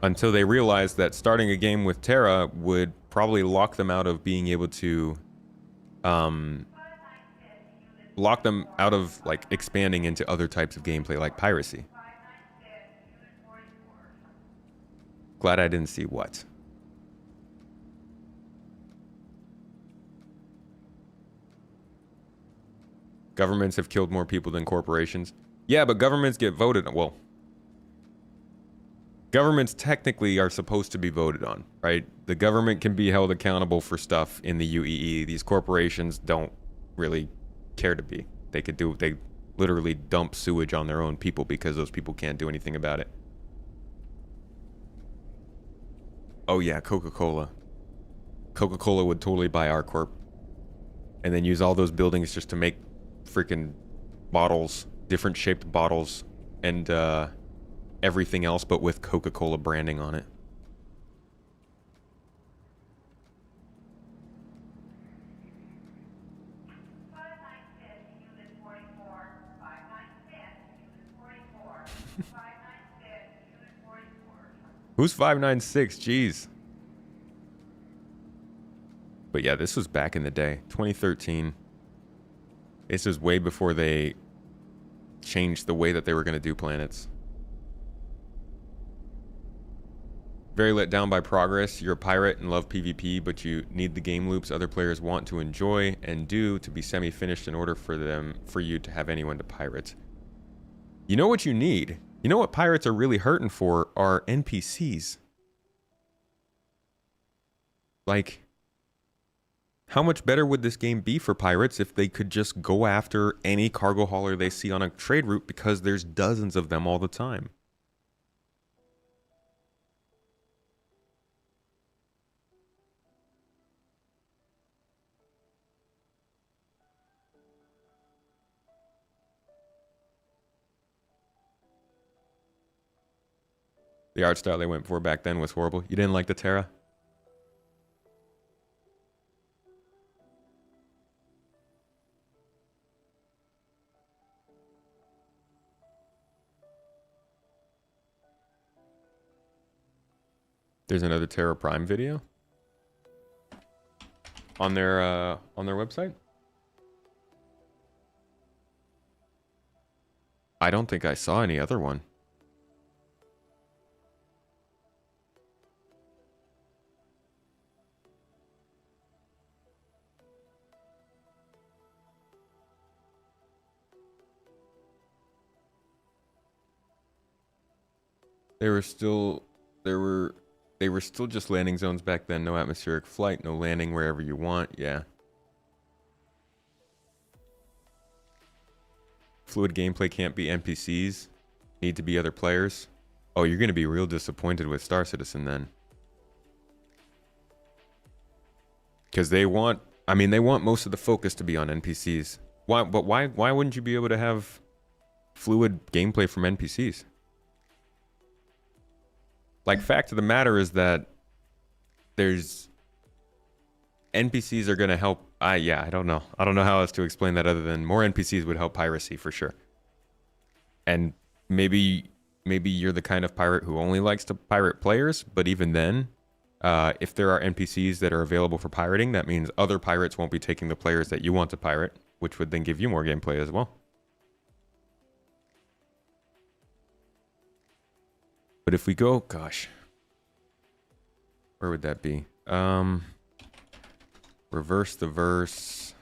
until they realized that starting a game with Tera would probably lock them out of being able to lock them out of like expanding into other types of gameplay like piracy. Glad I didn't see what. Governments have killed more people than corporations. Yeah, but governments get voted on. Well, governments technically are supposed to be voted on, right? The government can be held accountable for stuff in the UEE. These corporations don't really care to be. They literally dump sewage on their own people because those people can't do anything about it. Oh yeah, Coca-Cola. Coca-Cola would totally buy our corp and then use all those buildings just to make freaking bottles, different shaped bottles, and everything else but with Coca-Cola branding on it. Who's 596? Jeez. But yeah, this was back in the day, 2013. This was way before they changed the way that they were going to do planets. Very let down by progress. You're a pirate and love PvP, but you need the game loops other players want to enjoy and do to be semi-finished in order for you to have anyone to pirate. You know what you need? You know what pirates are really hurting for are NPCs. Like, how much better would this game be for pirates if they could just go after any cargo hauler they see on a trade route, because there's dozens of them all the time? The art style they went for back then was horrible. You didn't like the Tera? There's another Tera Prime video on their website. I don't think I saw any other one. They were still just landing zones back then. No atmospheric flight, no landing wherever you want. Yeah. Fluid gameplay can't be NPCs. Need to be other players. Oh, you're going to be real disappointed with Star Citizen then. Because they want most of the focus to be on NPCs. Why wouldn't you be able to have fluid gameplay from NPCs? Like, fact of the matter is that there's NPCs are going to help. Yeah, I don't know. I don't know how else to explain that other than more NPCs would help piracy for sure. And maybe you're the kind of pirate who only likes to pirate players, but even then, if there are NPCs that are available for pirating, that means other pirates won't be taking the players that you want to pirate, which would then give you more gameplay as well. But if we go, gosh, where would that be? Reverseverse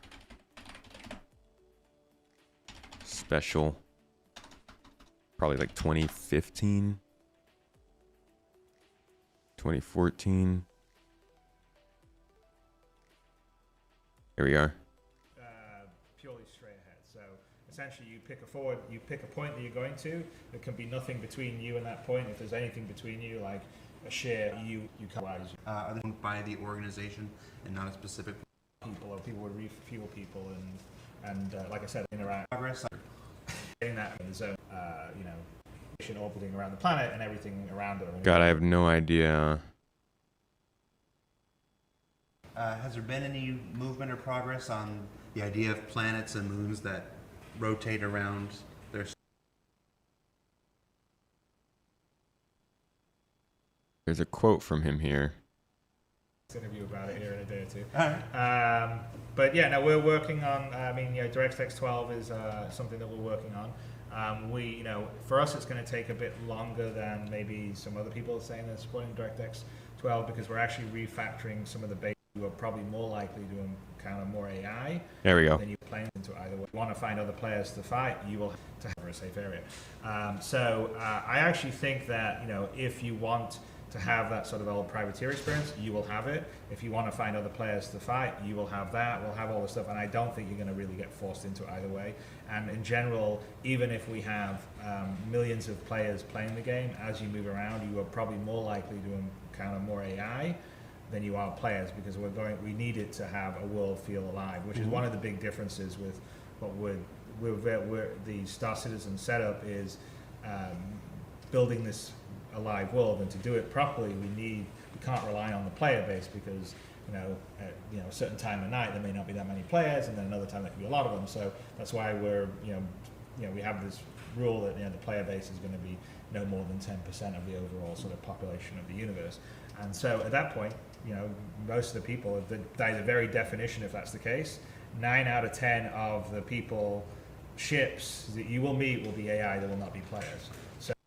special, probably like 2015, 2014. Here we are. Purely straight ahead. So essentially, you pick a point that you're going to. There can be nothing between you and that point. If there's anything between you, like a share, you can't. Are they owned by the organization and not a specific people, or people would refuel people, and like I said, interact. progress? Getting that in the zone, orbiting around the planet and everything around it. God, I have no idea. Has there been any movement or progress on the idea of planets and moons that rotate around their... There's a quote from him here. Interview about it here in a day or two. But yeah, no, we're working on. I mean, DirectX 12 is something that we're working on. For us, it's going to take a bit longer than maybe some other people are saying they're supporting DirectX 12 because we're actually refactoring some of the base. You are probably more likely to encounter more AI. There we go. Than you're playing into either way. If you want to find other players to fight, you will have to have a safe area. I actually think that if you want to have that sort of old privateer experience, you will have it. If you want to find other players to fight, you will have that. We'll have all the stuff, and I don't think you're going to really get forced into either way. And in general, even if we have millions of players playing the game, as you move around, you are probably more likely to encounter more AI than you are players because we need it to have a world feel alive, which is one of the big differences with what the Star Citizen setup is building this alive world, and to do it properly we can't rely on the player base because at a certain time of night there may not be that many players, and then another time there can be a lot of them. So that's why we have this rule that the player base is going to be no more than 10% of the overall sort of population of the universe. And so at that point, most of the people, by the very definition, if that's the case, 9 out of 10 of the ships that you will meet will be AI, there will not be players.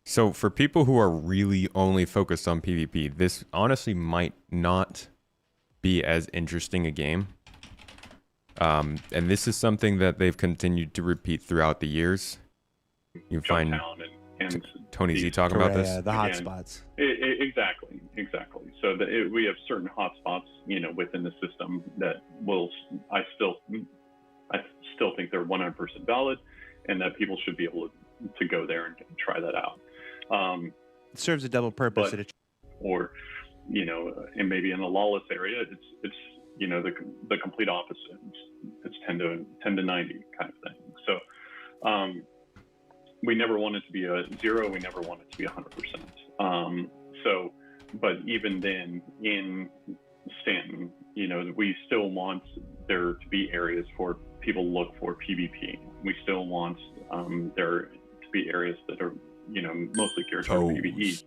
So for people who are really only focused on PvP, this honestly might not be as interesting a game. And this is something that they've continued to repeat throughout the years. You find Tony Z talking about this? The hotspots. Exactly. So we have certain hotspots, within the system that I still think they're 100% valid, and that people should be able to go there and try that out. It serves a double purpose. And maybe in a lawless area, it's the complete opposite. It's 10 to 90 kind of thing. So we never want it to be a 0. We never want it to be 100%. But even then, in Stanton, we still want there to be areas for people to look for PvP. We still want there to be areas that are mostly geared toward PvE.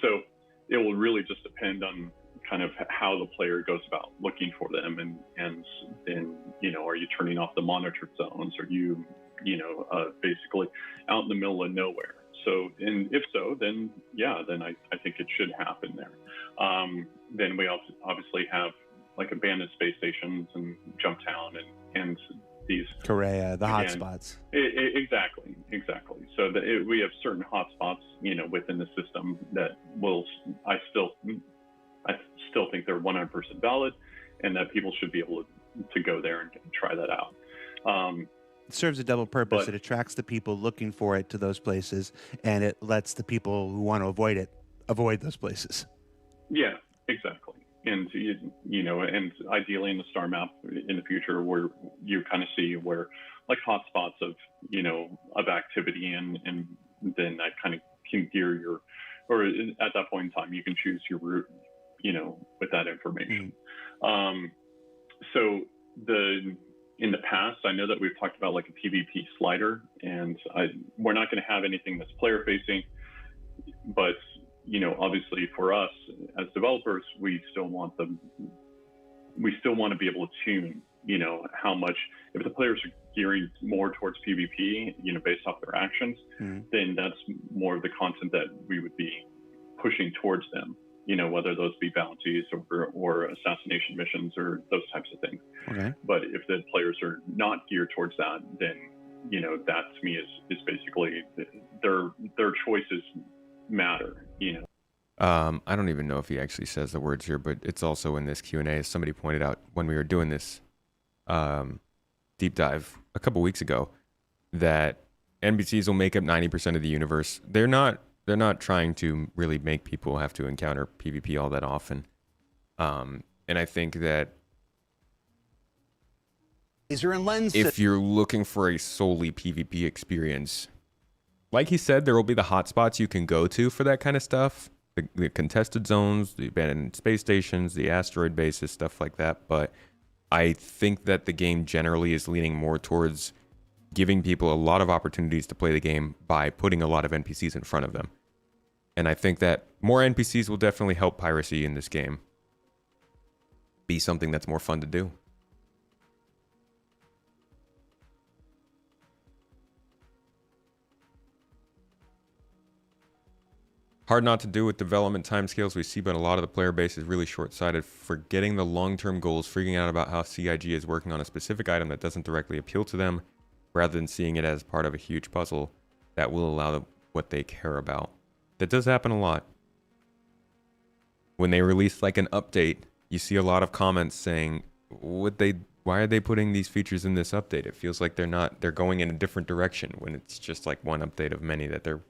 So it will really just depend on kind of how the player goes about looking for them, and then are you turning off the monitored zones? Are you basically out in the middle of nowhere? So, and if so, then I think it should happen there. Then we obviously have like abandoned space stations and Jumptown and these Korea, the hotspots. Exactly. So we have certain hotspots, within the system that I still think they're 100% valid, and that people should be able to go there and try that out. It serves a double purpose. It attracts the people looking for it to those places, and it lets the people who want to avoid those places. Yeah, exactly. And and ideally in the star map in the future, where you kind of see where like hotspots of activity, and then that kind of can gear or at that point in time you can choose your route, with that information. So in the past, I know that we've talked about like a PvP slider, and we're not going to have anything that's player facing, but obviously for us as developers, we still want to be able to tune, how much, if the players are gearing more towards PvP, based off their actions, then that's more of the content that we would be pushing towards them, whether those be bounties or assassination missions or those types of things. Okay. But if the players are not geared towards that, then, that to me is basically their choices matter, I don't even know if he actually says the words here, but it's also in this Q&A, as somebody pointed out when we were doing this deep dive a couple weeks ago, that NPCs will make up 90% of the universe. They're not trying to really make people have to encounter PvP all that often. And I think that if you're looking for a solely PvP experience, like he said, there will be the hotspots you can go to for that kind of stuff. The contested zones, the abandoned space stations, the asteroid bases, stuff like that. But I think that the game generally is leaning more towards giving people a lot of opportunities to play the game by putting a lot of NPCs in front of them. And I think that more NPCs will definitely help piracy in this game be something that's more fun to do. Hard not to do with development timescales we see, but a lot of the player base is really short-sighted, forgetting the long-term goals, freaking out about how CIG is working on a specific item that doesn't directly appeal to them, rather than seeing it as part of a huge puzzle that will allow them what they care about. That does happen a lot. When they release like an update, you see a lot of comments saying, why are they putting these features in this update? It feels like they're going in a different direction when it's just like one update of many that they're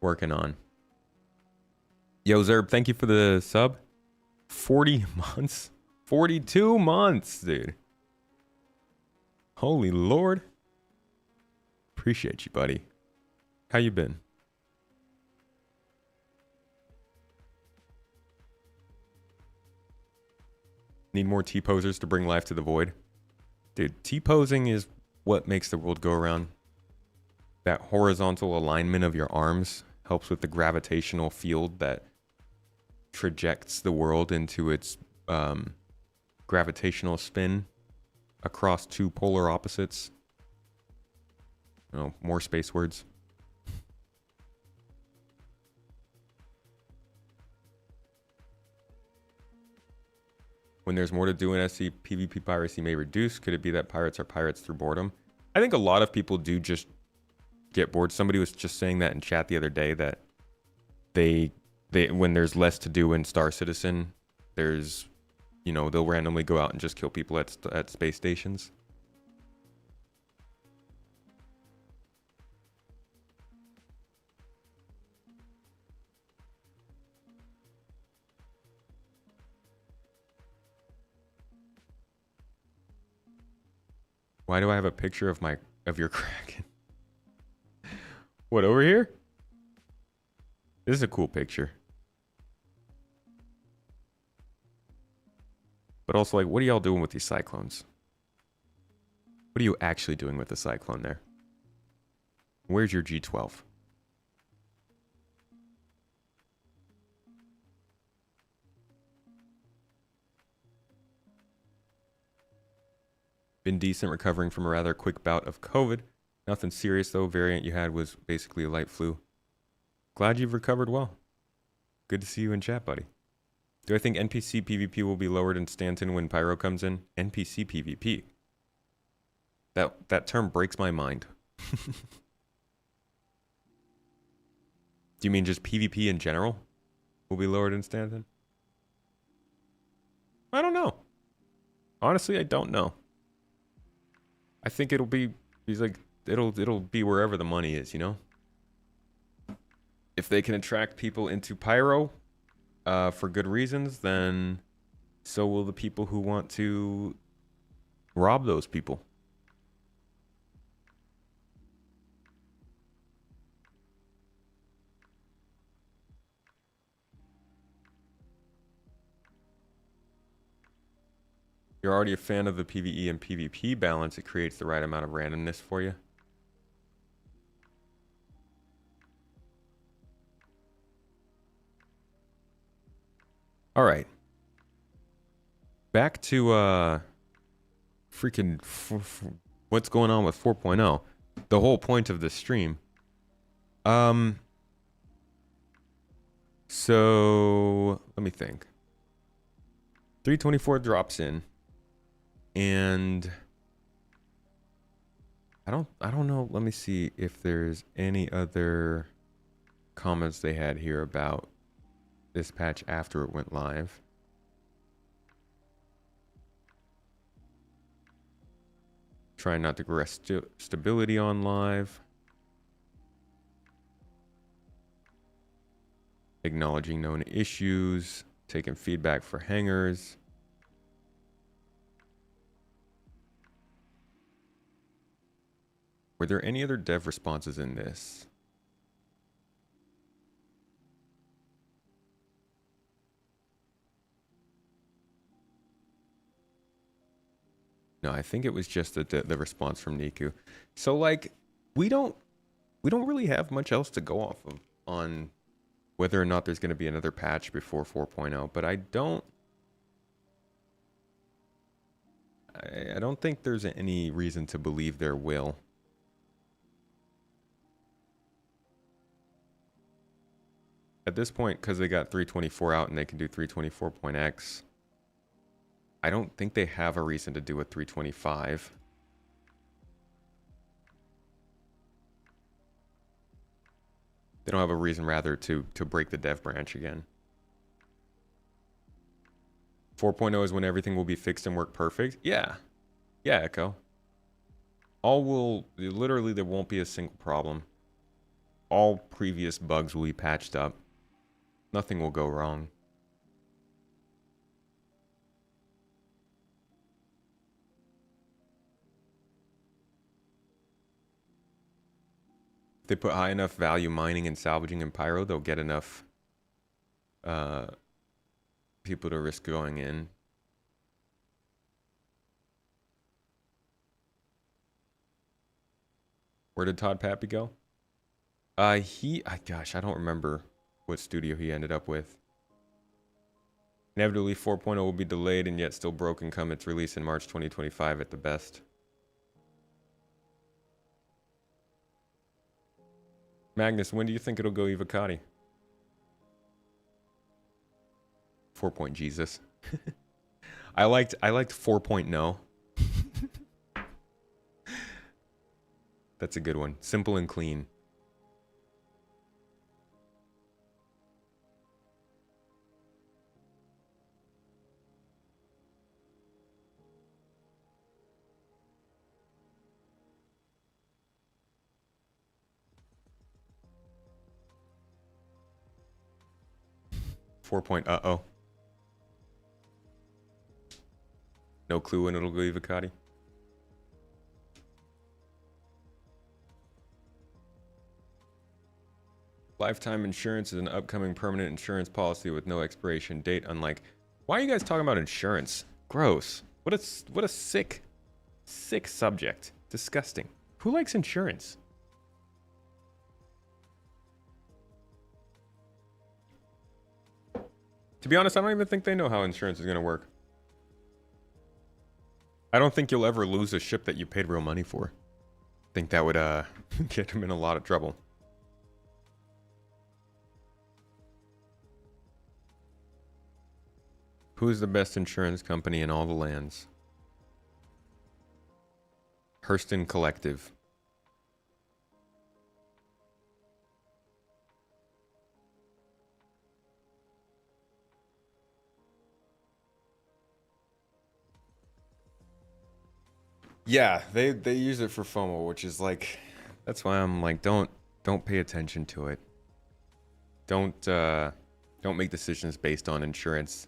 working on. Yo, Zerb, thank you for the sub. 40 months? 42 months, dude. Holy Lord. Appreciate you, buddy. How you been? Need more T-posers to bring life to the void. Dude, T-posing is what makes the world go around. That horizontal alignment of your arms helps with the gravitational field that trajects the world into its gravitational spin across two polar opposites. More space words. When there's more to do in SC, PvP piracy may reduce. Could it be that pirates are pirates through boredom? I think a lot of people do just get bored. Somebody was just saying that in chat the other day, that they when there's less to do in Star Citizen, there's, they'll randomly go out and just kill people at space stations. Why do I have a picture of your Kraken? What, over here? This is a cool picture. But also, like, what are y'all doing with these cyclones? What are you actually doing with the cyclone there? Where's your G12? Been decent, recovering from a rather quick bout of COVID. Nothing serious though. Variant you had was basically a light flu. Glad you've recovered well. Good to see you in chat, buddy. Do I think NPC PvP will be lowered in Stanton when Pyro comes in? NPC PvP. That term breaks my mind. Do you mean just PvP in general will be lowered in Stanton? I don't know. Honestly, I don't know. I think it'll be it'll be wherever the money is, If they can attract people into Pyro for good reasons, then so will the people who want to rob those people. You're already a fan of the PvE and PvP balance. It creates the right amount of randomness for you. All right. Back to freaking what's going on with 4.0. The whole point of this stream. So let me think. 324 drops in. And I don't know. Let me see if there's any other comments they had here about this patch after it went live. Trying not to gress stability on live. Acknowledging known issues. Taking feedback for hangers. Were there any other dev responses in this? No, I think it was just the response from Niku. So like we don't really have much else to go off of on whether or not there's going to be another patch before 4.0, but I don't think there's any reason to believe there will. At this point, because they got 324 out and they can do 324.x, I don't think they have a reason to do a 325. They don't have a reason, rather, to break the dev branch again. 4.0 is when everything will be fixed and work perfect. Yeah. Yeah, Echo. Literally, there won't be a single problem. All previous bugs will be patched up. Nothing will go wrong. If they put high enough value mining and salvaging in Pyro, they'll get enough people to risk going in. Where did Todd Pappy go? Gosh, I don't remember what studio he ended up with. Inevitably, 4.0 will be delayed and yet still broken come its release in March 2025 at the best. Magnus, when do you think it'll go Evocati? 4. Jesus. I liked 4.0. That's a good one. Simple and clean. Uh-oh. No clue when it'll go Evocati. Lifetime insurance is an upcoming permanent insurance policy with no expiration date, unlike... Why are you guys talking about insurance? Gross. What a sick subject. Disgusting. Who likes insurance? To be honest, I don't even think they know how insurance is going to work. I don't think you'll ever lose a ship that you paid real money for. I think that would get them in a lot of trouble. Who's the best insurance company in all the lands? Hurston Collective. Yeah, they use it for FOMO, which is like, that's why I'm like, don't pay attention to it. Don't make decisions based on insurance.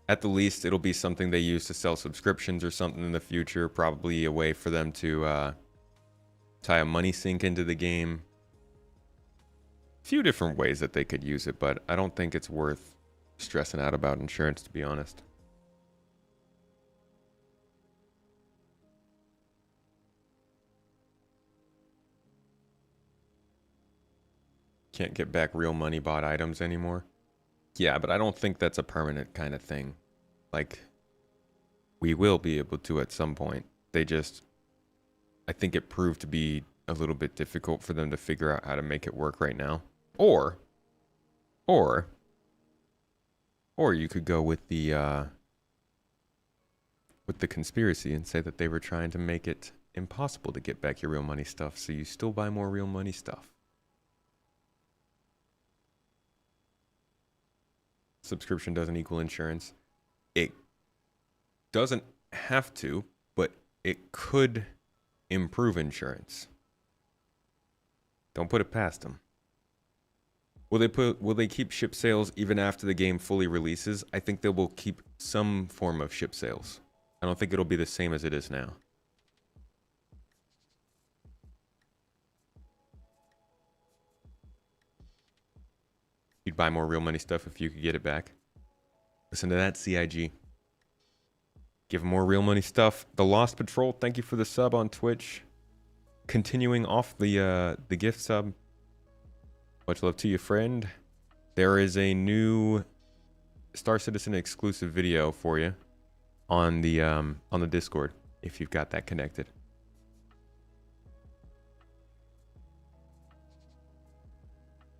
At the least, it'll be something they use to sell subscriptions or something in the future. Probably a way for them to tie a money sink into the game. A few different ways that they could use it, but I don't think it's worth stressing out about insurance, to be honest. Can't get back real money bought items anymore. Yeah, but I don't think that's a permanent kind of thing. Like, we will be able to at some point. I think it proved to be a little bit difficult for them to figure out how to make it work right now. Or you could go with the conspiracy and say that they were trying to make it impossible to get back your real money stuff, so you still buy more real money stuff. Subscription doesn't equal insurance. It doesn't have to, but it could improve insurance. Don't put it past them. Will they keep ship sales even after the game fully releases? I think they will keep some form of ship sales. I don't think it'll be the same as it is now. You'd buy more real money stuff if you could get it back. Listen to that, CIG. Give them more real money stuff. The Lost Patrol, thank you for the sub on Twitch. Continuing off the gift sub. Much love to you, friend. there is a new Star Citizen exclusive video for you on the Discord if you've got that connected.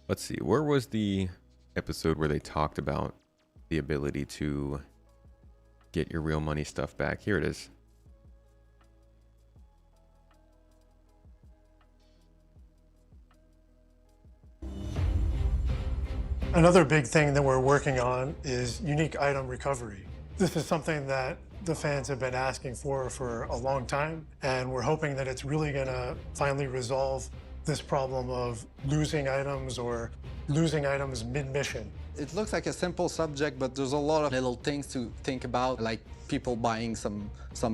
Let's see, where was the episode where they talked about the ability to get your real money stuff back? Here it is. Another big thing that we're working on is unique item recovery. This is something that the fans have been asking for a long time, and we're hoping that it's really going to finally resolve this problem of losing items or losing items mid-mission. It looks like a simple subject, but there's a lot of little things to think about, like people buying some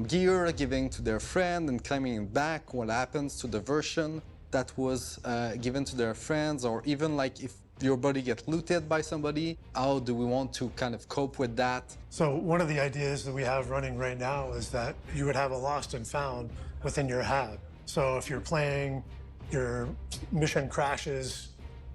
gear, giving to their friend and claiming it back. What happens to the version that was given to their friends, or even like if your body gets looted by somebody, how do we want to kind of cope with that? So one of the ideas that we have running right now is that you would have a lost and found within your hab. So if you're playing, your mission crashes,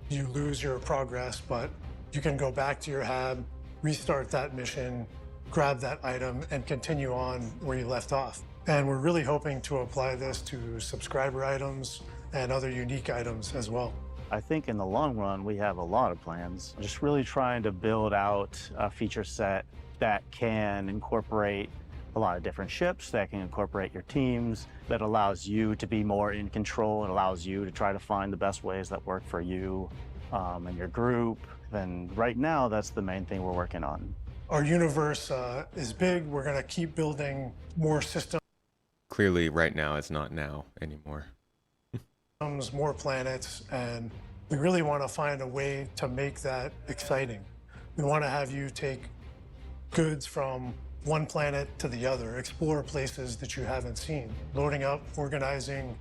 you lose your progress, but you can go back to your hab, restart that mission, grab that item, and continue on where you left off. And we're really hoping to apply this to subscriber items and other unique items as well. I think in the long run, we have a lot of plans. Just really trying to build out a feature set that can incorporate a lot of different ships, that can incorporate your teams, that allows you to be more in control. It allows you to try to find the best ways that work for you and your group. And right now, that's the main thing we're working on. Our universe is big. We're going to keep building more systems. Clearly, right now, it's not now anymore. More planets, and we really want to find a way to make that exciting. We want to have you take goods from one planet to the other, explore places that you haven't seen, loading up, organizing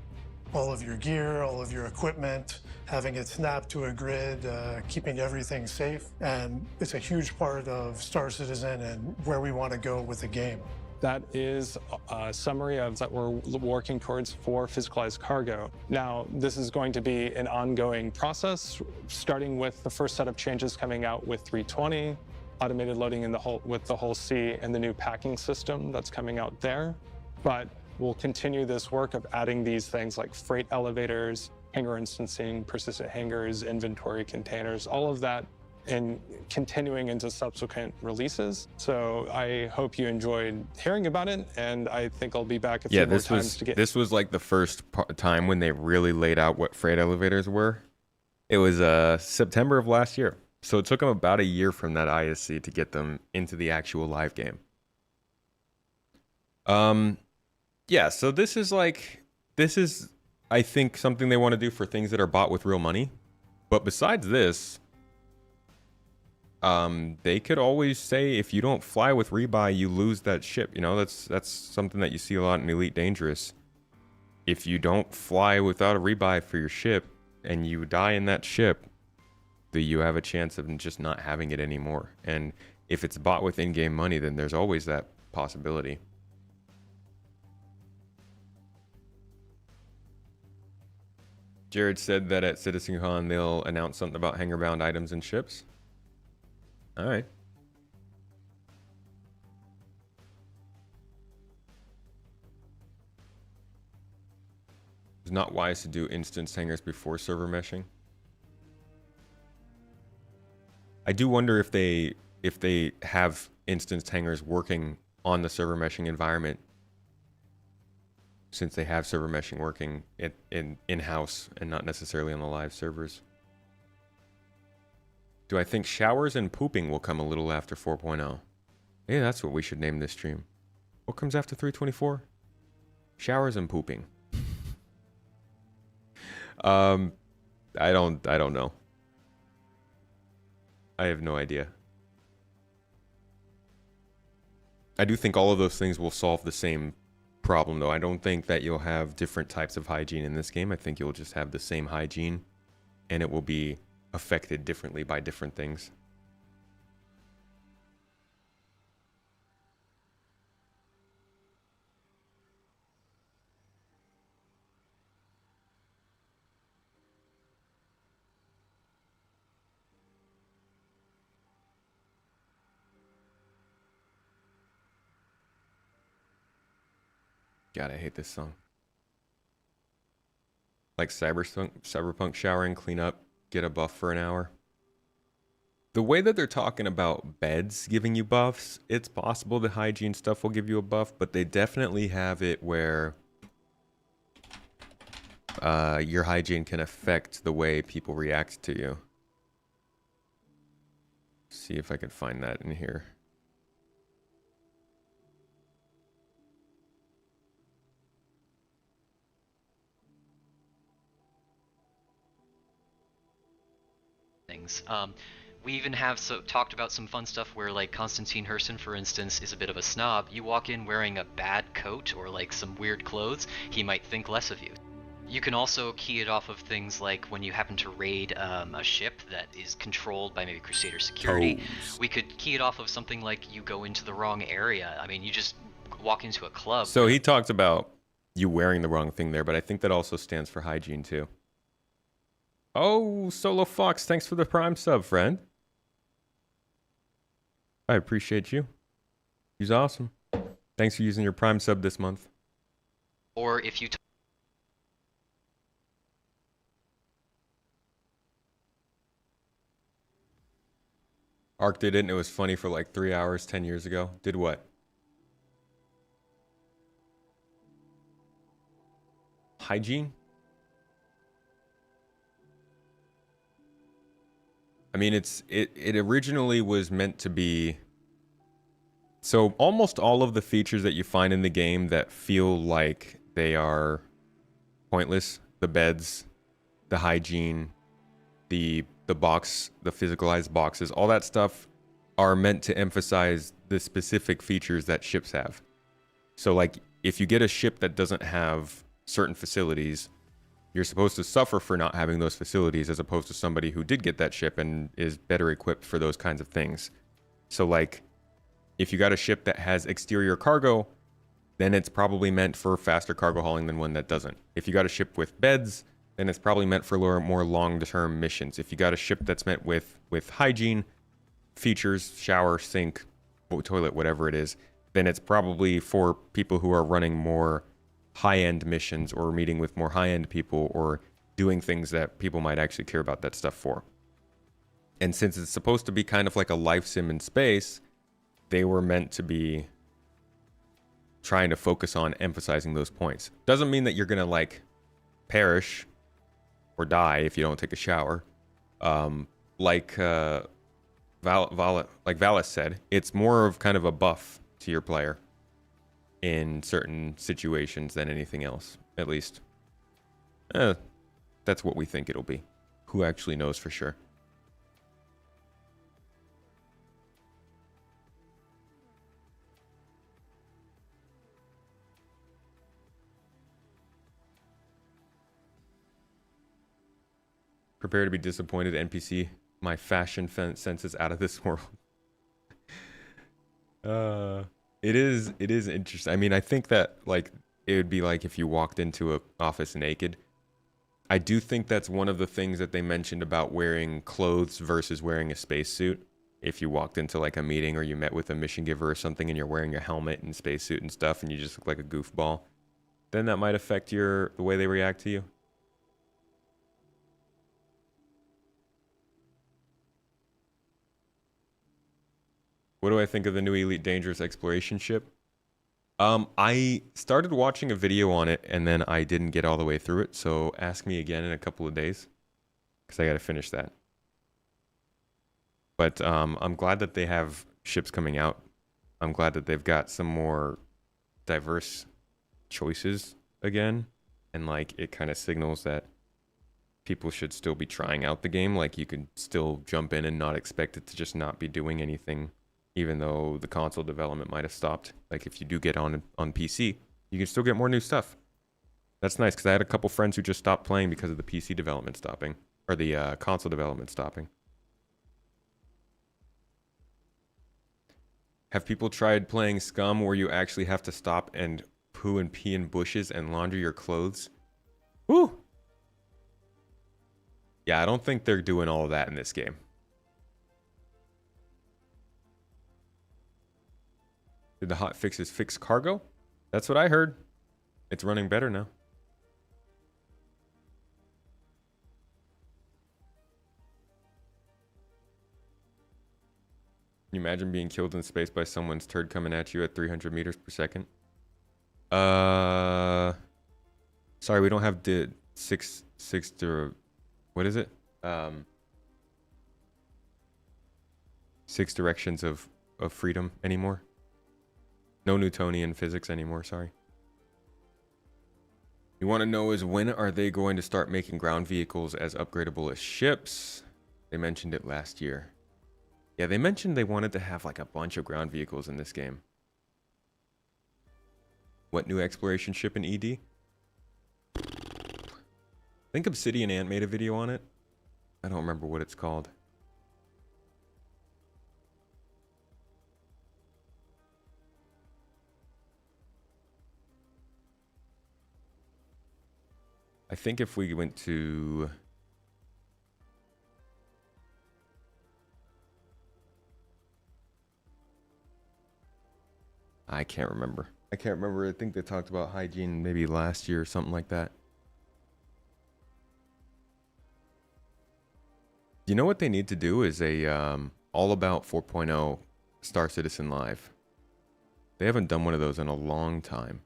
all of your gear, all of your equipment, having it snapped to a grid, keeping everything safe. And it's a huge part of Star Citizen and where we want to go with the game. That is a summary of that we're working towards for physicalized cargo. Now, this is going to be an ongoing process, starting with the first set of changes coming out with 320, automated loading in with the whole C, and the new packing system that's coming out there. But we'll continue this work of adding these things like freight elevators, hangar instancing, persistent hangars, inventory containers, all of that, and continuing into subsequent releases. So I hope you enjoyed hearing about it, and I think I'll be back a few more times to get... This was like the first time when they really laid out what freight elevators were. It was September of last year. So it took them about a year from that ISC to get them into the actual live game. Yeah, so this is, I think, something they want to do for things that are bought with real money. But besides this, they could always say if you don't fly with rebuy, you lose that ship. You know, that's something that you see a lot in Elite Dangerous. If you don't fly without a rebuy for your ship and you die in that ship, you have a chance of just not having it anymore. And if it's bought with in-game money, then there's always that possibility. Jared said that at CitizenCon they'll announce something about hangar-bound items and ships. All right. It's not wise to do instance hangars before server meshing. I do wonder if they have instance hangars working on the server meshing environment, since they have server meshing working in-house and not necessarily on the live servers. Do I think showers and pooping will come a little after 4.0? Yeah, that's what we should name this stream. What comes after 324? Showers and pooping. I don't know. I have no idea. I do think all of those things will solve the same problem, though. I don't think that you'll have different types of hygiene in this game. I think you'll just have the same hygiene, and it will be affected differently by different things. God, I hate this song. Like Cyberpunk showering, clean up, get a buff for an hour. The way that they're talking about beds giving you buffs, it's possible the hygiene stuff will give you a buff, but they definitely have it where your hygiene can affect the way people react to you. See if I can find that in here. Things. We even have talked about some fun stuff where, like, Konstantin Herson, for instance, is a bit of a snob. You walk in wearing a bad coat or like some weird clothes, he might think less of you. You can also key it off of things like when you happen to raid a ship that is controlled by maybe Crusader security. We could key it off of something like you go into the wrong area. I mean, you just walk into a club. So he talked about you wearing the wrong thing there, but I think that also stands for hygiene too. Oh, Solo Fox, thanks for the Prime sub, friend. I appreciate you. He's awesome. Thanks for using your Prime sub this month. Or if you Ark did it and it was funny for like 3 hours 10 years ago. Did what? Hygiene? I mean, it originally was meant to be... So almost all of the features that you find in the game that feel like they are pointless, the beds, the hygiene, the box, the physicalized boxes, all that stuff are meant to emphasize the specific features that ships have. So like if you get a ship that doesn't have certain facilities, you're supposed to suffer for not having those facilities as opposed to somebody who did get that ship and is better equipped for those kinds of things. So like if you got a ship that has exterior cargo, then it's probably meant for faster cargo hauling than one that doesn't. If you got a ship with beds, then it's probably meant for more long-term missions. If you got a ship that's meant with hygiene features, shower, sink, toilet, whatever it is, then it's probably for people who are running more high-end missions or meeting with more high-end people or doing things that people might actually care about that stuff for. And since it's supposed to be kind of like a life sim in space, they were meant to be trying to focus on emphasizing those points. Doesn't mean that you're gonna like perish or die if you don't take a shower. Like Valis said, it's more of kind of a buff to your player in certain situations than anything else, at least. That's what we think it'll be. Who actually knows for sure? Prepare to be disappointed, NPC. My fashion sense is out of this world. It is interesting. I mean, I think that like it would be like if you walked into an office naked. I do think that's one of the things that they mentioned about wearing clothes versus wearing a spacesuit. If you walked into like a meeting or you met with a mission giver or something and you're wearing a helmet and spacesuit and stuff and you just look like a goofball, then that might affect the way they react to you. What do I think of the new Elite Dangerous exploration ship? I started watching a video on it and then I didn't get all the way through it. So ask me again in a couple of days because I got to finish that. But I'm glad that they have ships coming out. I'm glad that they've got some more diverse choices again. And like it kind of signals that people should still be trying out the game. Like you could still jump in and not expect it to just not be doing anything. Even though the console development might have stopped. Like if you do get on PC, you can still get more new stuff. That's nice because I had a couple friends who just stopped playing because of the PC development stopping. Or the console development stopping. Have people tried playing Scum where you actually have to stop and poo and pee in bushes and launder your clothes? Woo! Yeah, I don't think they're doing all of that in this game. Did the hot fixes fix cargo? That's what I heard. It's running better now. Can you imagine being killed in space by someone's turd coming at you at 300 meters per second? Sorry, we don't have the six to, what is it? 6 directions of freedom anymore. No Newtonian physics anymore, sorry. You want to know is when are they going to start making ground vehicles as upgradable as ships? They mentioned it last year. Yeah, they mentioned they wanted to have like a bunch of ground vehicles in this game. What new exploration ship in ED? I think Obsidian Ant made a video on it. I don't remember what it's called. I think if we went to... I can't remember. I think they talked about hygiene maybe last year or something like that. You know what they need to do is a All About 4.0 Star Citizen Live. They haven't done one of those in a long time.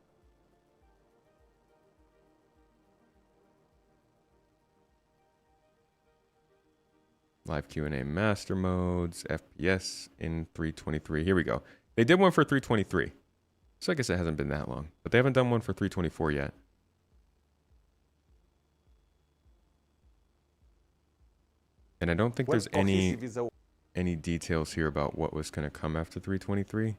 Live Q&A master modes, FPS in 323. Here we go. They did one for 323. So I guess it hasn't been that long. But they haven't done one for 324 yet. And I don't think there's any details here about what was going to come after 323.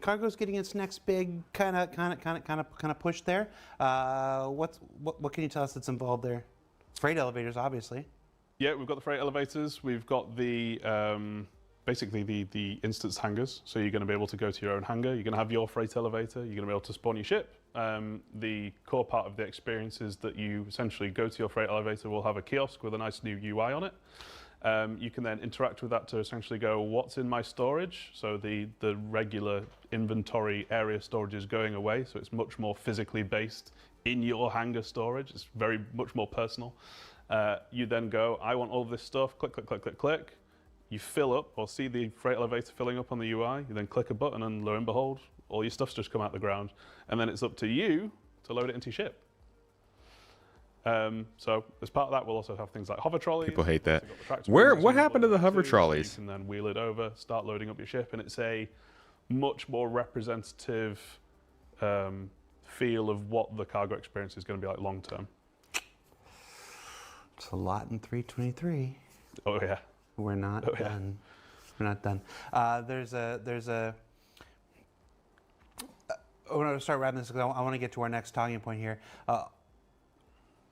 Cargo's getting its next big kind of push there. What can you tell us that's involved there? Freight elevators, obviously. Yeah, we've got the freight elevators. We've got the basically the instance hangars. So you're going to be able to go to your own hangar. You're going to have your freight elevator. You're going to be able to spawn your ship. The core part of the experience is that you essentially go to your freight elevator. We'll have a kiosk with a nice new UI on it. You can then interact with that to essentially go, what's in my storage? So the regular inventory area storage is going away. So it's much more physically based in your hangar storage. It's very much more personal. You then go, I want all of this stuff, click, click, click, click, click. You fill up or see the freight elevator filling up on the UI. You then click a button and lo and behold, all your stuff's just come out the ground. And then it's up to you to load it into your ship. So as part of that, we'll also have things like hover trolleys. People hate that. What happened to the hover trolleys? You can then wheel it over, start loading up your ship, and it's a much more representative feel of what the cargo experience is going to be like long term. It's a lot in 323. Oh yeah. We're not done. We're not done. There's a. I want to start wrapping this because I want to get to our next talking point here.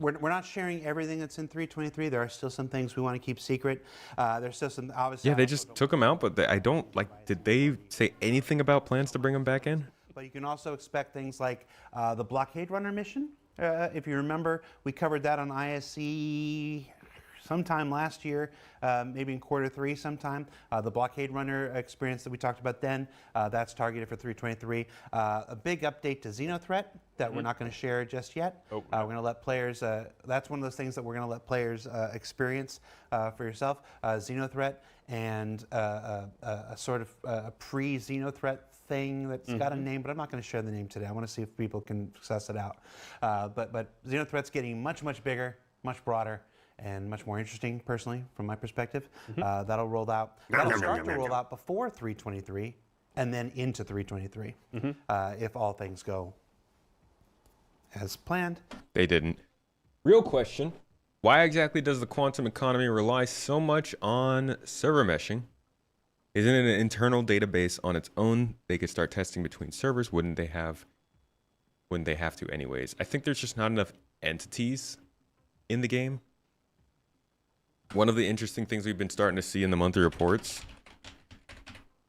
We're not sharing everything that's in 323. There are still some things we want to keep secret. There's still some obviously. Yeah, they just took them out, but I don't like. Did they say anything about plans to bring them back in? But you can also expect things like the blockade runner mission. If you remember, we covered that on ISC sometime last year, maybe in Q3 sometime. The blockade runner experience that we talked about then, that's targeted for 323. A big update to Xenothreat that we're not going to share just yet. We're going to let players, that's one of those things that we're going to let players experience for yourself. Xenothreat and a sort of a pre-Xenothreat thing that's got a name, but I'm not going to share the name today. I want to see if people can suss it out. But Xenothreat's getting much, much bigger, much broader, and much more interesting, personally, from my perspective. That'll roll out. That'll start to roll out before 323, and then into 323, if all things go as planned. They didn't. Real question: why exactly does the quantum economy rely so much on server meshing? Isn't it an internal database on its own? They could start testing between servers. Wouldn't they have to anyways? I think there's just not enough entities in the game. One of the interesting things we've been starting to see in the monthly reports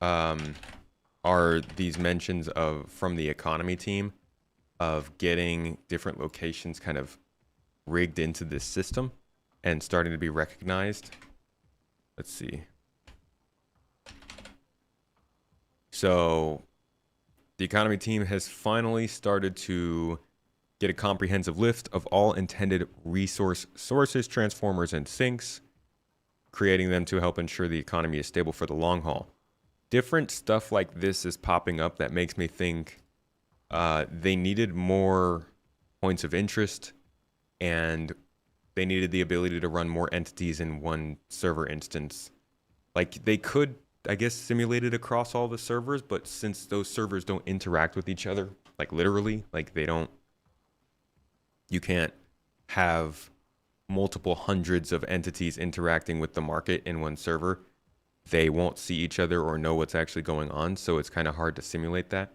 are these mentions from the economy team of getting different locations kind of rigged into this system and starting to be recognized. Let's see. So the economy team has finally started to get a comprehensive list of all intended resource sources, transformers, and sinks, creating them to help ensure the economy is stable for the long haul. Different stuff like this is popping up that makes me think they needed more points of interest, and they needed the ability to run more entities in one server instance. Like, they could, I guess, simulate it across all the servers, but since those servers don't interact with each other, like literally, like you can't have multiple hundreds of entities interacting with the market in one server. They won't see each other or know what's actually going on, so it's kind of hard to simulate that.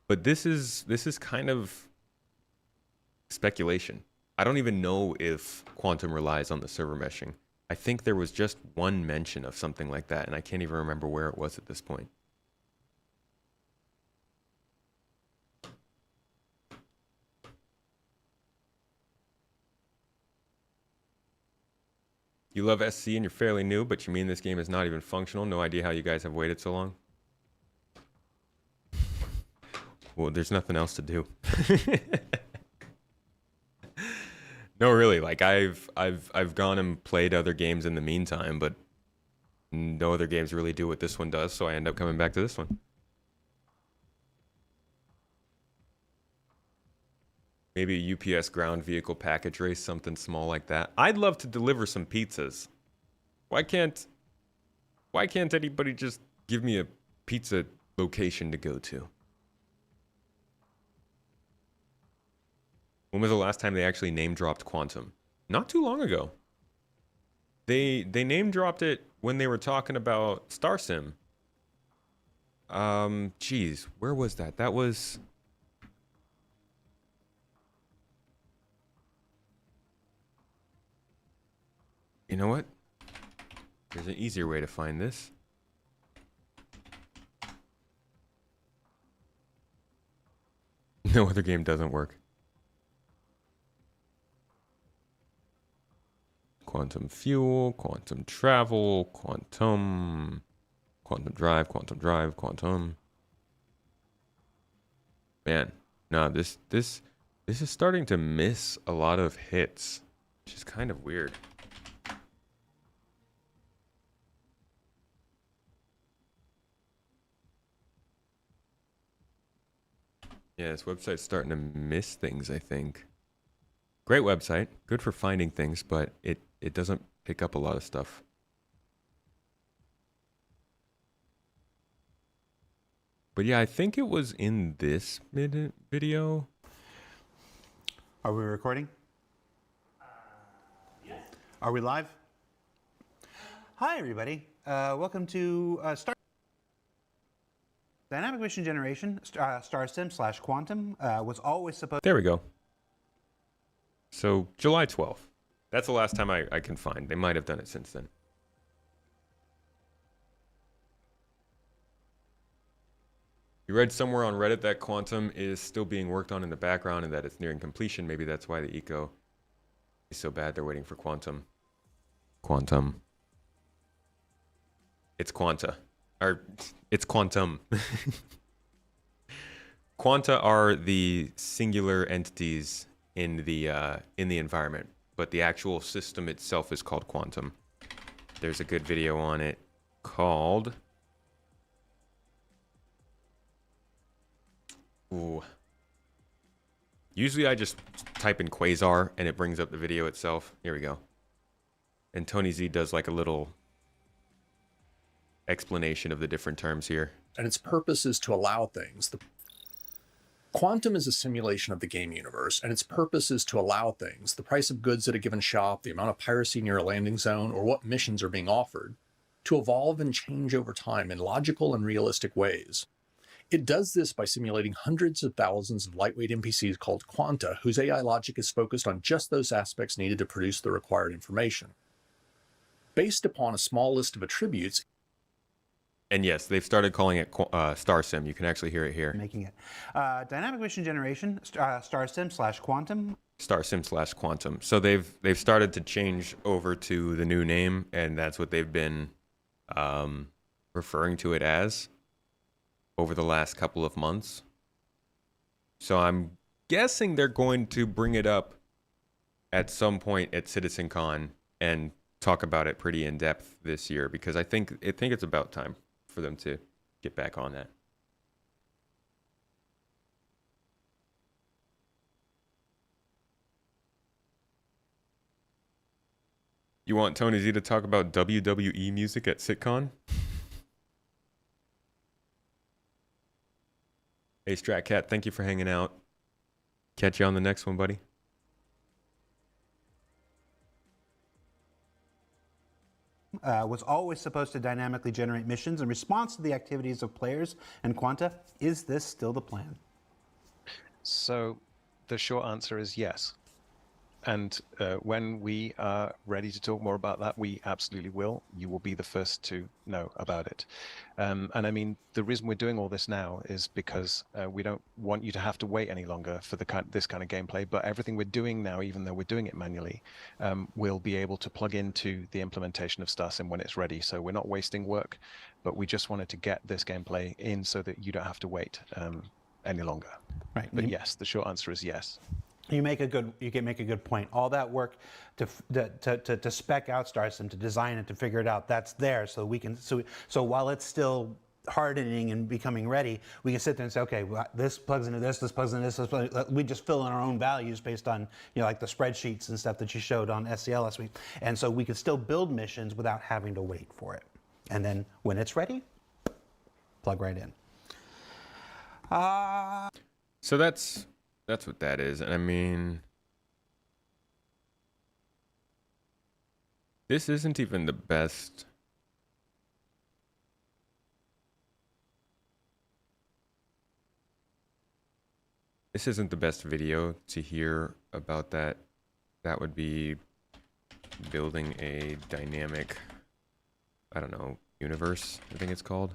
But this is kind of speculation. I don't even know if Quantum relies on the server meshing. I think there was just one mention of something like that, and I can't even remember where it was at this point. You love SC and you're fairly new, but you mean this game is not even functional? No idea how you guys have waited so long. Well, there's nothing else to do. No, really. Like I've gone and played other games in the meantime, but no other games really do what this one does, so I end up coming back to this one. Maybe a UPS ground vehicle package race, something small like that. I'd love to deliver some pizzas. Why can't anybody just give me a pizza location to go to? When was the last time they actually name dropped Quantum? Not too long ago. They name dropped it when they were talking about Star Sim. Geez, where was that? That was... You know what? There's an easier way to find this. No other game doesn't work. Quantum fuel, quantum travel, quantum drive, quantum. Man, no, this is starting to miss a lot of hits, which is kind of weird. Yeah, this website's starting to miss things, I think. Great website, good for finding things, but it doesn't pick up a lot of stuff. But yeah, I think it was in this video. Are we recording? Yes. Are we live? Hi, everybody. Welcome to Dynamic Mission Generation, Star Sim / Quantum was always supposed... There we go. So, July 12th. That's the last time I can find. They might have done it since then. You read somewhere on Reddit that Quantum is still being worked on in the background and that it's nearing completion. Maybe that's why the eco is so bad. They're waiting for Quantum. Quantum. It's Quanta. Or, it's Quantum. Quanta are the singular entities in the environment, but the actual system itself is called Quantum. There's a good video on it called... Ooh. Usually I just type in Quasar and it brings up the video itself. Here we go. And Tony Z does like a little explanation of the different terms here. And its purpose is to allow things. Quantum is a simulation of the game universe, and its purpose is to allow things, the price of goods at a given shop, the amount of piracy near a landing zone, or what missions are being offered, to evolve and change over time in logical and realistic ways. It does this by simulating hundreds of thousands of lightweight NPCs called Quanta, whose AI logic is focused on just those aspects needed to produce the required information. Based upon a small list of attributes... And yes, they've started calling it Star Sim. You can actually hear it here. Making it. Dynamic Mission Generation, Star Sim / Quantum. Star Sim / Quantum. So they've started to change over to the new name, and that's what they've been referring to it as over the last couple of months. So I'm guessing they're going to bring it up at some point at CitizenCon and talk about it pretty in depth this year, because I think it's about time for them to get back on that. You want Tony Z to talk about WWE music at SitCon? Hey, Strat Cat, thank you for hanging out. Catch you on the next one, buddy. Was always supposed to dynamically generate missions in response to the activities of players and Quanta. Is this still the plan? So the short answer is yes. And when we are ready to talk more about that, we absolutely will. You will be the first to know about it. And I mean, the reason we're doing all this now is because we don't want you to have to wait any longer for this kind of gameplay. But everything we're doing now, even though we're doing it manually, we'll be able to plug into the implementation of StarSim when it's ready. So we're not wasting work, but we just wanted to get this gameplay in so that you don't have to wait any longer. Right. But yes, the short answer is yes. You make a good point. All that work to spec out StarSim, to design it, to figure it out, that's there, so we can. So while it's still hardening and becoming ready, we can sit there and say, okay, well, this plugs into this plugs into this. We just fill in our own values based on, you know, like the spreadsheets and stuff that you showed on SCL last week, and so we can still build missions without having to wait for it. And then when it's ready, plug right in. So that's what that is. And I mean, this isn't even the best. This isn't the best video to hear about that. That would be building a dynamic, I don't know, universe, I think it's called.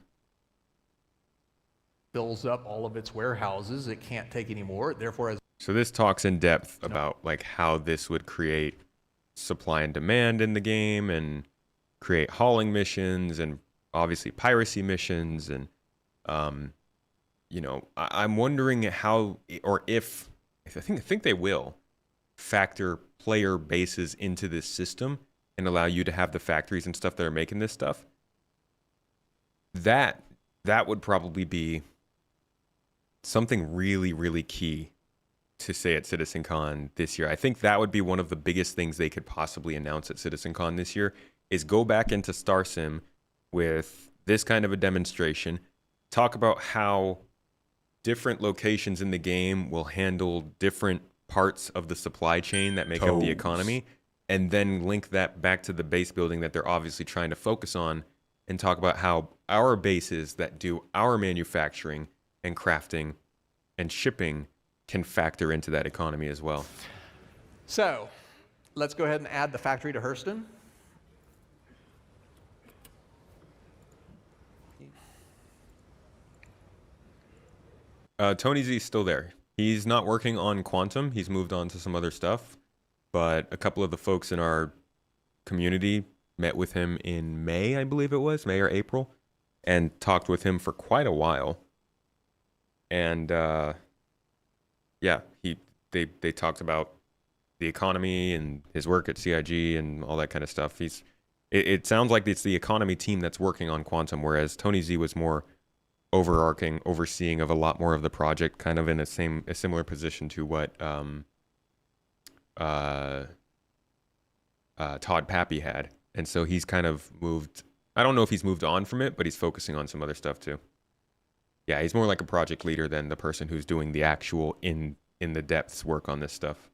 Fills up all of its warehouses. It can't take any more. Therefore, So this talks in depth about like how this would create supply and demand in the game and create hauling missions and obviously piracy missions. And, you know, I'm wondering how, or if I think they will factor player bases into this system and allow you to have the factories and stuff that are making this stuff. That would probably be something really, really key to say at CitizenCon this year. I think that would be one of the biggest things they could possibly announce at CitizenCon this year, is go back into StarSim with this kind of a demonstration, talk about how different locations in the game will handle different parts of the supply chain that make up the economy, and then link that back to the base building that they're obviously trying to focus on, and talk about how our bases that do our manufacturing and crafting and shipping can factor into that economy as well. so let's go ahead and add the factory to Hurston. Tony Z is still there. He's not working on Quantum. He's moved on to some other stuff. But a couple of the folks in our community met with him in May, I believe it was, May or April, and talked with him for quite a while. And yeah, they talked about the economy and his work at CIG and all that kind of stuff. It sounds like it's the economy team that's working on Quantum, whereas Tony Z was more overseeing of a lot more of the project, kind of in a similar position to what Todd Pappy had. And so he's kind of moved, I don't know if he's moved on from it, but he's focusing on some other stuff too. Yeah, he's more like a project leader than the person who's doing the actual in the depths work on this stuff.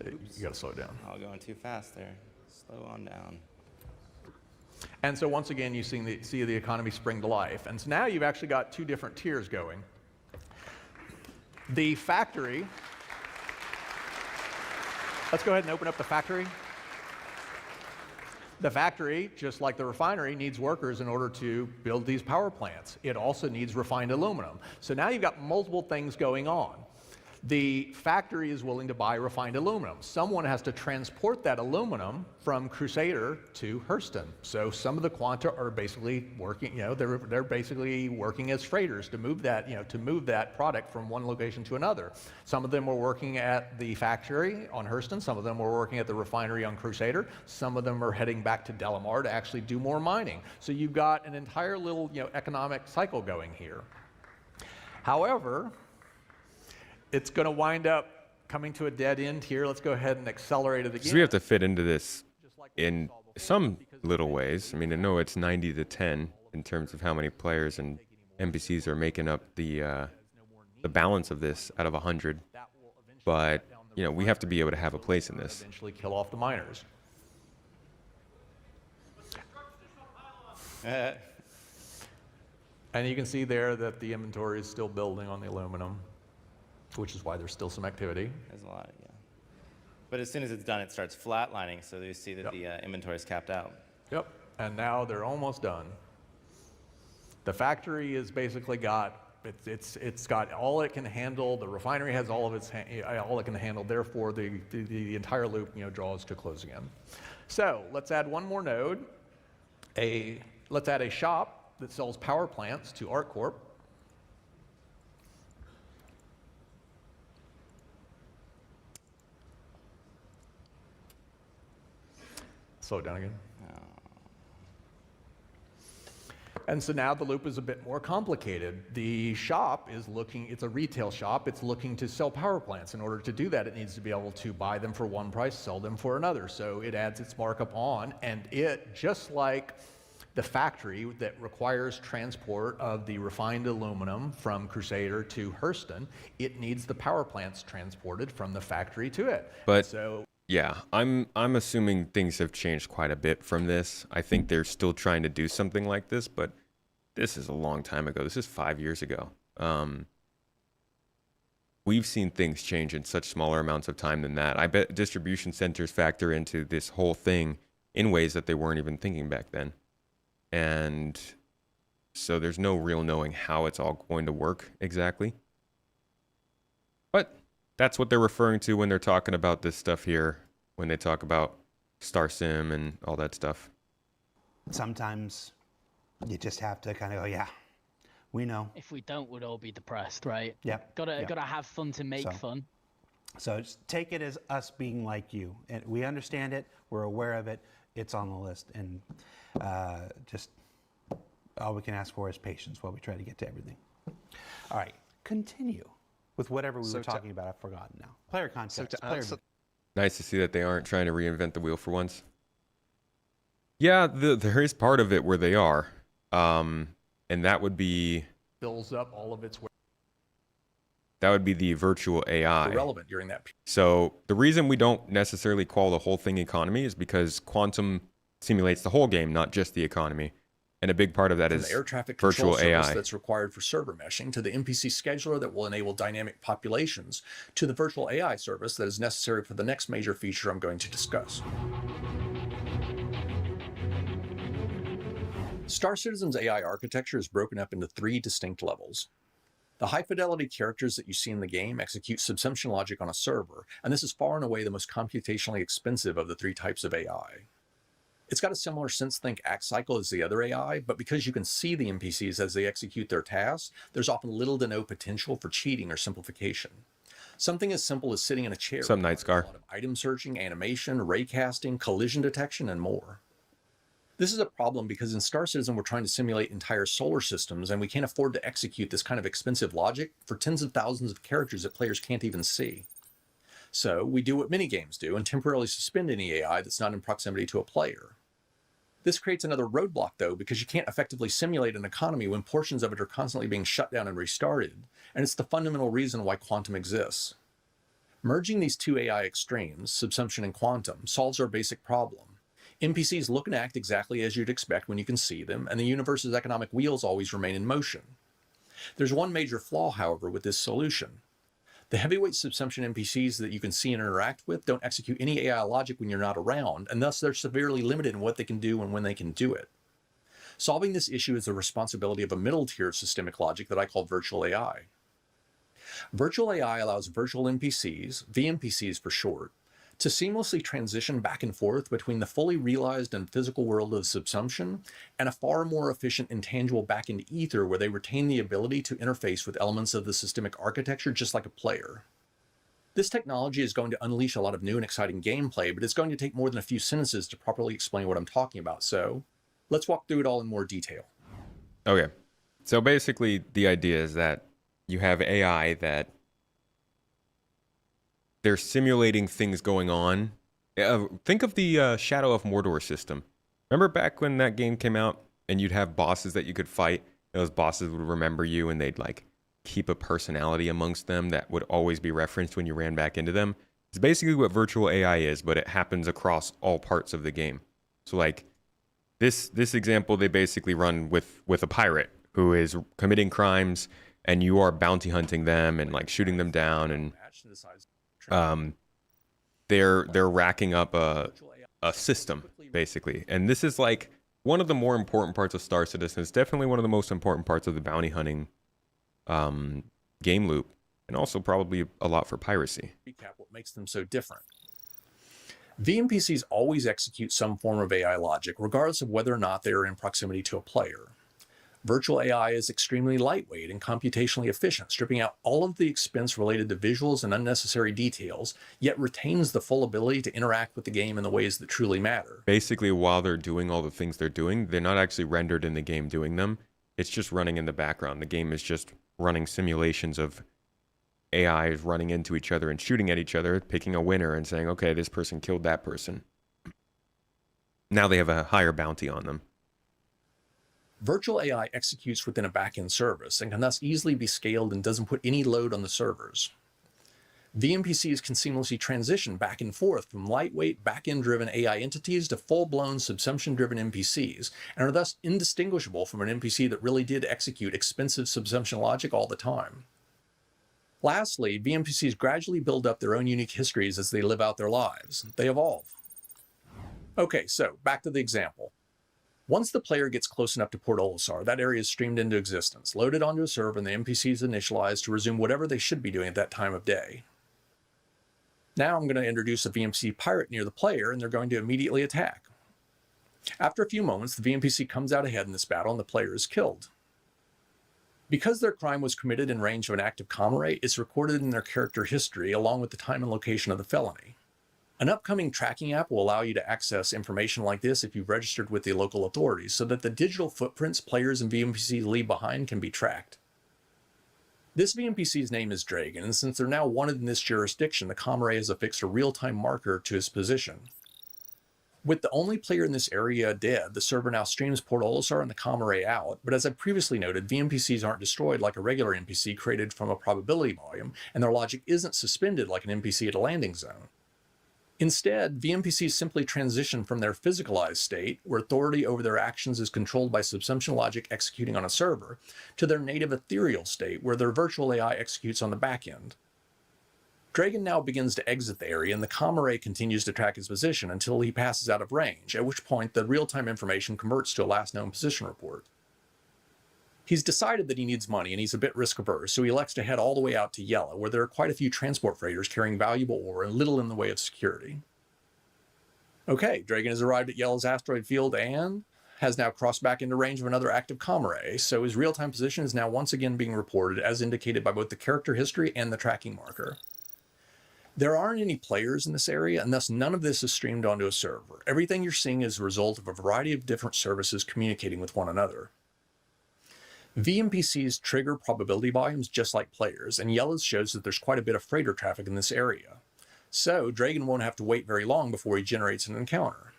You got to slow it down. Oh, going too fast there. Slow on down. And so once again, you see the economy spring to life. And so now you've actually got two different tiers going. The factory. Let's go ahead and open up the factory. The factory, just like the refinery, needs workers in order to build these power plants. It also needs refined aluminum. So now you've got multiple things going on. The factory is willing to buy refined aluminum. Someone has to transport that aluminum from Crusader to Hurston. So some of the quanta are basically working, they're basically working as freighters to move that, to move that product from one location to another. Some of them were working at the factory on Hurston. Some of them were working at the refinery on Crusader. Some of them are heading back to Delamar to actually do more mining. So you've got an entire little, economic cycle going here. However, it's going to wind up coming to a dead end here. Let's go ahead and accelerate it again. So we have to fit into this in some little ways. I mean, I know it's 90 to 10 in terms of how many players and NPCs are making up the balance of this out of 100. But, we have to be able to have a place in this. Eventually kill off the miners. And you can see there that the inventory is still building on the aluminum, which is why there's still some activity. There's a lot, yeah. But as soon as it's done, it starts flatlining, so you see that the inventory is capped out. Yep, and now they're almost done. The factory has basically got, it's got all it can handle. The refinery has all of all it can handle. Therefore, the entire loop, draws to close again. So let's add one more node. Let's add a shop that sells power plants to ArcCorp. Slow it down again. And so now the loop is a bit more complicated. The shop is it's a retail shop. It's looking to sell power plants. In order to do that, it needs to be able to buy them for one price, sell them for another. So it adds its markup on, and it, just like the factory that requires transport of the refined aluminum from Crusader to Hurston, it needs the power plants transported from the factory to it. But so yeah, I'm assuming things have changed quite a bit from this. I think they're still trying to do something like this, but this is a long time ago. This is 5 years ago. We've seen things change in such smaller amounts of time than that. I bet distribution centers factor into this whole thing in ways that they weren't even thinking back then. And so there's no real knowing how it's all going to work exactly. But that's what they're referring to when they're talking about this stuff here, when they talk about Star Sim and all that stuff. Sometimes you just have to kind of go, yeah, we know. If we don't, we'd all be depressed, right? Yeah. Gotta have fun to make fun. So just take it as us being like you. And we understand it. We're aware of it. It's on the list. And just all we can ask for is patience while we try to get to everything. All right. Continue with whatever we were talking about. I've forgotten now. Player context. Nice to see that they aren't trying to reinvent the wheel for once. Yeah, there is part of it where they are. And that would be... Fills up all of its... That would be the virtual AI. Irrelevant during that period. So the reason we don't necessarily call the whole thing economy is because quantum simulates the whole game, not just the economy. And a big part of that is the air traffic virtual control service AI. that's required for server meshing, to the NPC scheduler that will enable dynamic populations, to the virtual AI service that is necessary for the next major feature I'm going to discuss. Star Citizen's AI architecture is broken up into 3 distinct levels. The high-fidelity characters that you see in the game execute subsumption logic on a server, and this is far and away the most computationally expensive of the 3 types of AI. It's got a similar sense-think act cycle as the other AI, but because you can see the NPCs as they execute their tasks, there's often little to no potential for cheating or simplification. Something as simple as sitting in a chair. Some Night Scar. A lot of item searching, animation, raycasting, collision detection, and more. This is a problem because in Star Citizen we're trying to simulate entire solar systems, and we can't afford to execute this kind of expensive logic for tens of thousands of characters that players can't even see. So we do what many games do and temporarily suspend any AI that's not in proximity to a player. This creates another roadblock though, because you can't effectively simulate an economy when portions of it are constantly being shut down and restarted, and it's the fundamental reason why quantum exists. Merging these 2 AI extremes, subsumption and quantum, solves our basic problem. NPCs look and act exactly as you'd expect when you can see them, and the universe's economic wheels always remain in motion. There's one major flaw, however, with this solution. The heavyweight subsumption NPCs that you can see and interact with don't execute any AI logic when you're not around, and thus they're severely limited in what they can do and when they can do it. Solving this issue is the responsibility of a middle tier of systemic logic that I call virtual AI. Virtual AI allows virtual NPCs, VNPCs for short, to seamlessly transition back and forth between the fully realized and physical world of subsumption and a far more efficient intangible back-end ether where they retain the ability to interface with elements of the systemic architecture just like a player. This technology is going to unleash a lot of new and exciting gameplay, but it's going to take more than a few sentences to properly explain what I'm talking about, so let's walk through it all in more detail. Okay. So basically, the idea is that you have AI that they're simulating things going on. Think of the Shadow of Mordor system. Remember back when that game came out and you'd have bosses that you could fight? Those bosses would remember you and they'd like keep a personality amongst them that would always be referenced when you ran back into them. It's basically what virtual AI is, but it happens across all parts of the game. So like this example, they basically run with a pirate who is committing crimes and you are bounty hunting them and like shooting them down, and they're racking up a system basically. And this is like one of the more important parts of Star Citizen. It's definitely one of the most important parts of the bounty hunting game loop, and also probably a lot for piracy. Recap what makes them so different. VNPCs always execute some form of AI logic, regardless of whether or not they are in proximity to a player. Virtual AI is extremely lightweight and computationally efficient, stripping out all of the expense related to visuals and unnecessary details, yet retains the full ability to interact with the game in the ways that truly matter. Basically, while they're doing all the things they're doing, they're not actually rendered in the game doing them. It's just running in the background. The game is just running simulations of AIs running into each other and shooting at each other, picking a winner and saying, okay, this person killed that person. Now they have a higher bounty on them. Virtual AI executes within a backend service and can thus easily be scaled and doesn't put any load on the servers. VNPCs can seamlessly transition back and forth from lightweight backend-driven AI entities to full-blown subsumption-driven NPCs, and are thus indistinguishable from an NPC that really did execute expensive subsumption logic all the time. Lastly, VNPCs gradually build up their own unique histories as they live out their lives. They evolve. Okay, so back to the example. Once the player gets close enough to Port Olisar, that area is streamed into existence, loaded onto a server, and the NPCs initialized to resume whatever they should be doing at that time of day. Now I'm going to introduce a VNPC pirate near the player, and they're going to immediately attack. After a few moments, the VNPC comes out ahead in this battle, and the player is killed. Because their crime was committed in range of an active comrade, it's recorded in their character history, along with the time and location of the felony. An upcoming tracking app will allow you to access information like this if you've registered with the local authorities, so that the digital footprints players and VNPCs leave behind can be tracked. This VNPC's name is Dragon, and since they're now wanted in this jurisdiction, the comrade has affixed a real-time marker to his position. With the only player in this area dead, the server now streams Port Olisar and the comrade out, but as I previously noted, VNPCs aren't destroyed like a regular NPC created from a probability volume, and their logic isn't suspended like an NPC at a landing zone. Instead, VNPCs simply transition from their physicalized state, where authority over their actions is controlled by subsumption logic executing on a server, to their native ethereal state, where their virtual AI executes on the back end. Dragon now begins to exit the area, and the comrade continues to track his position until he passes out of range, at which point the real-time information converts to a last known position report. He's decided that he needs money and he's a bit risk-averse, so he elects to head all the way out to Yella, where there are quite a few transport freighters carrying valuable ore and little in the way of security. Okay, Dragon has arrived at Yella's asteroid field and has now crossed back into range of another active comrade, so his real-time position is now once again being reported as indicated by both the character history and the tracking marker. There aren't any players in this area, and thus none of this is streamed onto a server. Everything you're seeing is a result of a variety of different services communicating with one another. VNPCs trigger probability volumes just like players, and Yella's shows that there's quite a bit of freighter traffic in this area. So Dragon won't have to wait very long before he generates an encounter.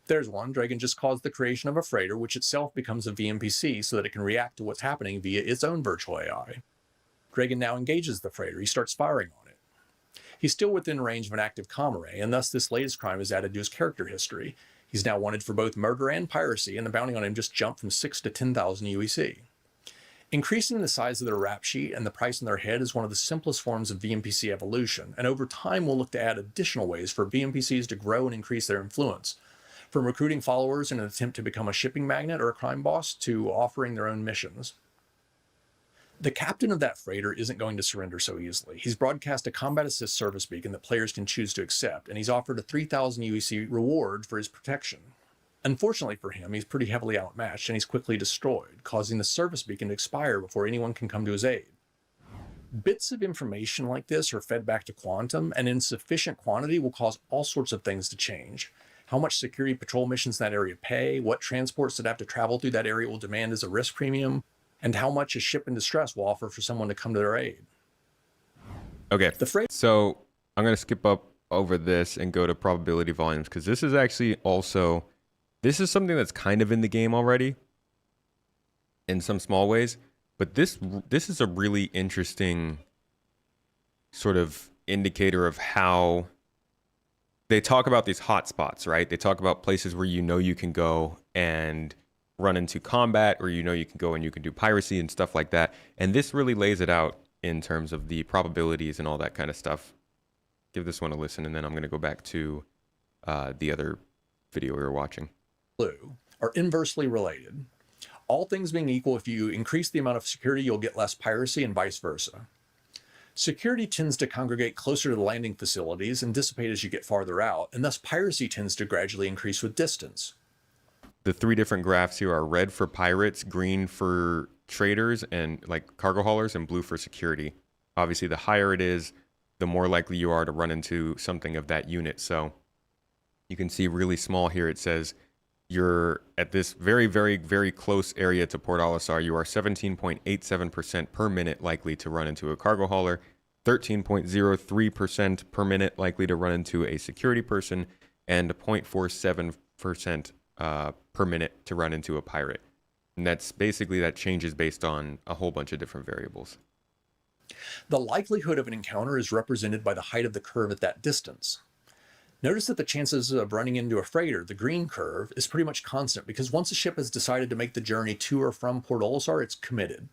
There's one. Dragon just caused the creation of a freighter, which itself becomes a VNPC so that it can react to what's happening via its own virtual AI. Dragon now engages the freighter. He starts firing on it. He's still within range of an active comrade, and thus this latest crime is added to his character history. He's now wanted for both murder and piracy, and the bounty on him just jumped from 6 to 10,000 UEC. Increasing the size of their rap sheet and the price on their head is one of the simplest forms of VNPC evolution, and over time we'll look to add additional ways for VNPCs to grow and increase their influence, from recruiting followers in an attempt to become a shipping magnate or a crime boss to offering their own missions. The captain of that freighter isn't going to surrender so easily. He's broadcast a combat assist service beacon that players can choose to accept, and he's offered a 3,000 UEC reward for his protection. Unfortunately for him, he's pretty heavily outmatched and he's quickly destroyed, causing the service beacon to expire before anyone can come to his aid. Bits of information like this are fed back to Quantum, and in sufficient quantity will cause all sorts of things to change. How much security patrol missions in that area pay, what transports that have to travel through that area will demand as a risk premium, and how much a ship in distress will offer for someone to come to their aid. Okay, so I'm going to skip up over this and go to probability volumes, because this is actually also, this is something that's kind of in the game already in some small ways, but this is a really interesting sort of indicator of how they talk about these hotspots, right? They talk about places where you know you can go and run into combat, or you know you can go and you can do piracy and stuff like that. And this really lays it out in terms of the probabilities and all that kind of stuff. Give this one a listen, and then I'm going to go back to the other video we were watching. Blue are inversely related. All things being equal, if you increase the amount of security, you'll get less piracy, and vice versa. Security tends to congregate closer to the landing facilities and dissipate as you get farther out, and thus piracy tends to gradually increase with distance. The three different graphs here are red for pirates, green for traders and like cargo haulers, and blue for security. Obviously, the higher it is, the more likely you are to run into something of that unit. So you can see really small here, it says you're at this very, very, very close area to Port Olisar. You are 17.87% per minute likely to run into a cargo hauler, 13.03% per minute likely to run into a security person, and 0.47% per minute to run into a pirate. And that's basically, that changes based on a whole bunch of different variables. The likelihood of an encounter is represented by the height of the curve at that distance. Notice that the chances of running into a freighter, the green curve, is pretty much constant because once a ship has decided to make the journey to or from Port Olisar, it's committed.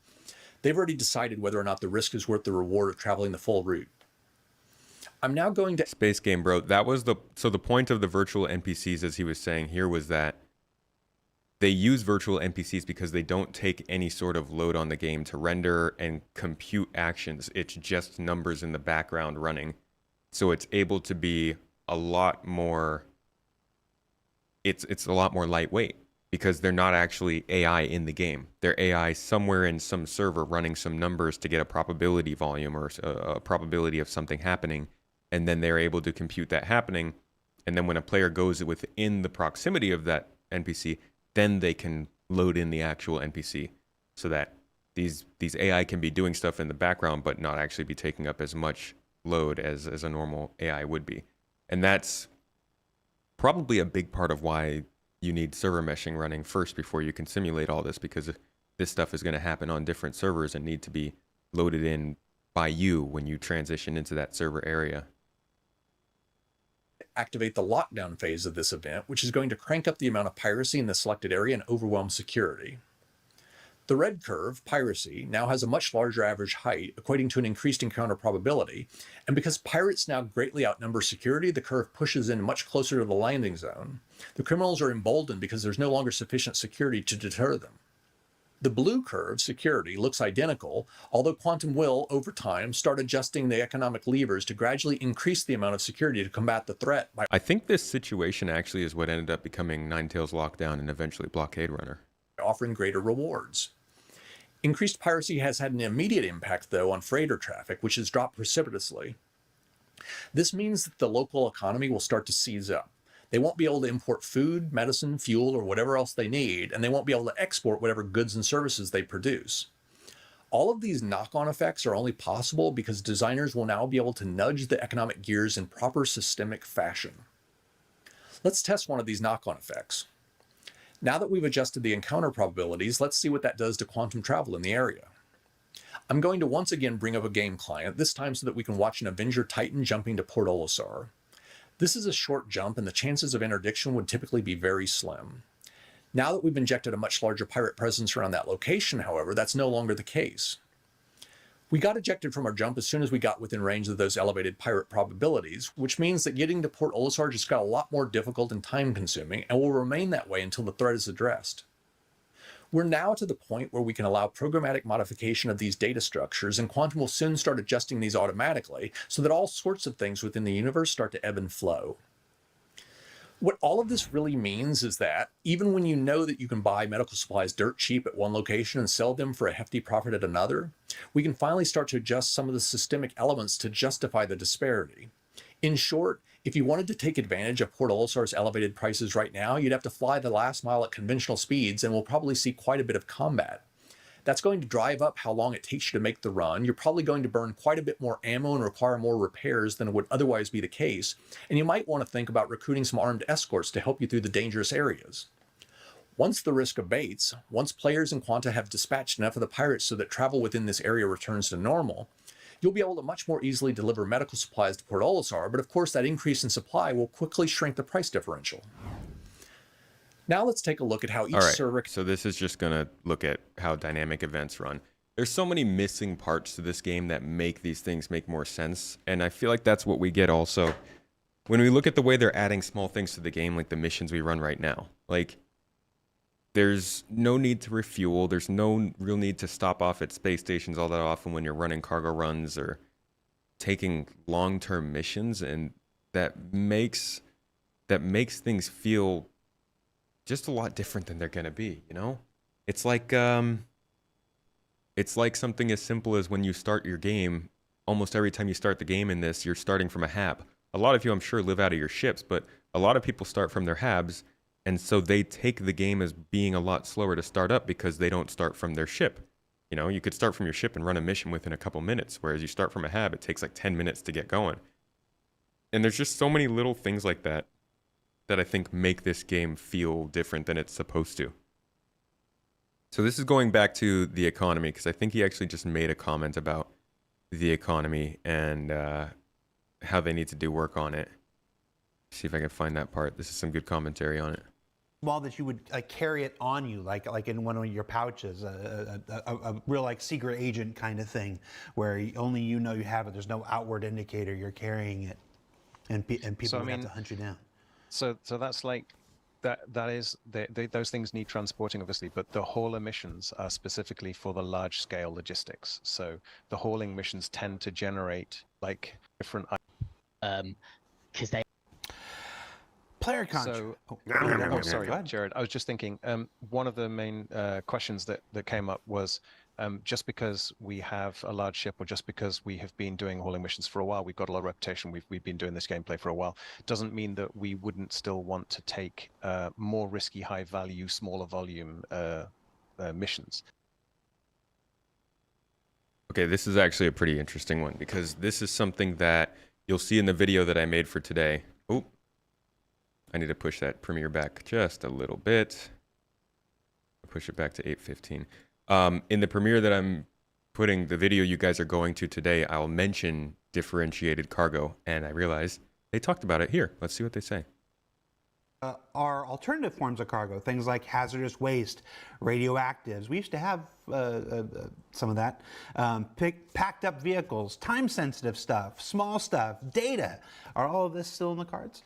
They've already decided whether or not the risk is worth the reward of traveling the full route. I'm now going to... Space game, bro. That was the... So the point of the virtual NPCs, as he was saying here, was that they use virtual NPCs because they don't take any sort of load on the game to render and compute actions. It's just numbers in the background running. So it's able to be a lot more, it's a lot more lightweight because they're not actually AI in the game. They're AI somewhere in some server running some numbers to get a probability volume or a probability of something happening, and then they're able to compute that happening. And then when a player goes within the proximity of that NPC, then they can load in the actual NPC so that these AI can be doing stuff in the background but not actually be taking up as much load as a normal AI would be. And that's probably a big part of why you need server meshing running first before you can simulate all this, because this stuff is going to happen on different servers and need to be loaded in by you when you transition into that server area. Activate the lockdown phase of this event, which is going to crank up the amount of piracy in the selected area and overwhelm security. The red curve, piracy, now has a much larger average height, equating to an increased encounter probability, and because pirates now greatly outnumber security, the curve pushes in much closer to the landing zone. The criminals are emboldened because there's no longer sufficient security to deter them. The blue curve, security, looks identical, although Quantum will, over time, start adjusting the economic levers to gradually increase the amount of security to combat the threat. I think this situation actually is what ended up becoming Ninetales Lockdown and eventually Blockade Runner. Offering greater rewards. Increased piracy has had an immediate impact, though, on freighter traffic, which has dropped precipitously. This means that the local economy will start to seize up. They won't be able to import food, medicine, fuel, or whatever else they need, and they won't be able to export whatever goods and services they produce. All of these knock-on effects are only possible because designers will now be able to nudge the economic gears in proper systemic fashion. Let's test one of these knock-on effects. Now that we've adjusted the encounter probabilities, let's see what that does to quantum travel in the area. I'm going to once again bring up a game client, this time so that we can watch an Avenger Titan jumping to Port Olisar. This is a short jump and the chances of interdiction would typically be very slim. Now that we've injected a much larger pirate presence around that location, however, that's no longer the case. We got ejected from our jump as soon as we got within range of those elevated pirate probabilities, which means that getting to Port Olisar just got a lot more difficult and time-consuming and will remain that way until the threat is addressed. We're now to the point where we can allow programmatic modification of these data structures, and Quantum will soon start adjusting these automatically so that all sorts of things within the universe start to ebb and flow. What all of this really means is that even when you know that you can buy medical supplies dirt cheap at one location and sell them for a hefty profit at another, we can finally start to adjust some of the systemic elements to justify the disparity. In short, if you wanted to take advantage of Port Olisar's elevated prices right now, you'd have to fly the last mile at conventional speeds, and we'll probably see quite a bit of combat. That's going to drive up how long it takes you to make the run. You're probably going to burn quite a bit more ammo and require more repairs than would otherwise be the case, and you might want to think about recruiting some armed escorts to help you through the dangerous areas. Once the risk abates, once players in Quanta have dispatched enough of the pirates so that travel within this area returns to normal, you'll be able to much more easily deliver medical supplies to Port Olisar, but of course that increase in supply will quickly shrink the price differential. Now let's take a look at how each server... So this is just going to look at how dynamic events run. There's so many missing parts to this game that make these things make more sense, and I feel like that's what we get also when we look at the way they're adding small things to the game, like the missions we run right now. Like, there's no need to refuel. There's no real need to stop off at space stations all that often when you're running cargo runs or taking long-term missions, and that makes things feel just a lot different than they're gonna be, you know? It's like something as simple as when you start your game, almost every time you start the game in this, you're starting from a hab. A lot of you, I'm sure, live out of your ships, but a lot of people start from their habs, and so they take the game as being a lot slower to start up because they don't start from their ship. You know, you could start from your ship and run a mission within a couple minutes, whereas you start from a hab, it takes like 10 minutes to get going. And there's just so many little things like that that I think make this game feel different than it's supposed to. So this is going back to the economy, because I think he actually just made a comment about the economy and how they need to do work on it. See if I can find that part. This is some good commentary on it. Well, that you would carry it on you, like in one of your pouches, a real like secret agent kind of thing, where only you know you have it. There's no outward indicator you're carrying it, and people would have to hunt you down. So that's like that is those things need transporting, obviously, but the hauler missions are specifically for the large scale logistics. So the hauling missions tend to generate like different because they player contract. So, sorry, Jared. I was just thinking. One of the main questions that came up was just because we have a large ship, or just because we have been doing hauling missions for a while, we've got a lot of reputation. We've been doing this gameplay for a while. Doesn't mean that we wouldn't still want to take more risky, high value, smaller volume missions. Okay, this is actually a pretty interesting one, because this is something that you'll see in the video that I made for today. Oh, I need to push that premiere back just a little bit. Push it back to 8:15. In the premiere that I'm putting, the video you guys are going to today, I'll mention differentiated cargo, and I realized they talked about it here. Let's see what they say. Are alternative forms of cargo, things like hazardous waste, radioactives. We used to have some of that. Packed up vehicles, time-sensitive stuff, small stuff, data. Are all of this still in the cards?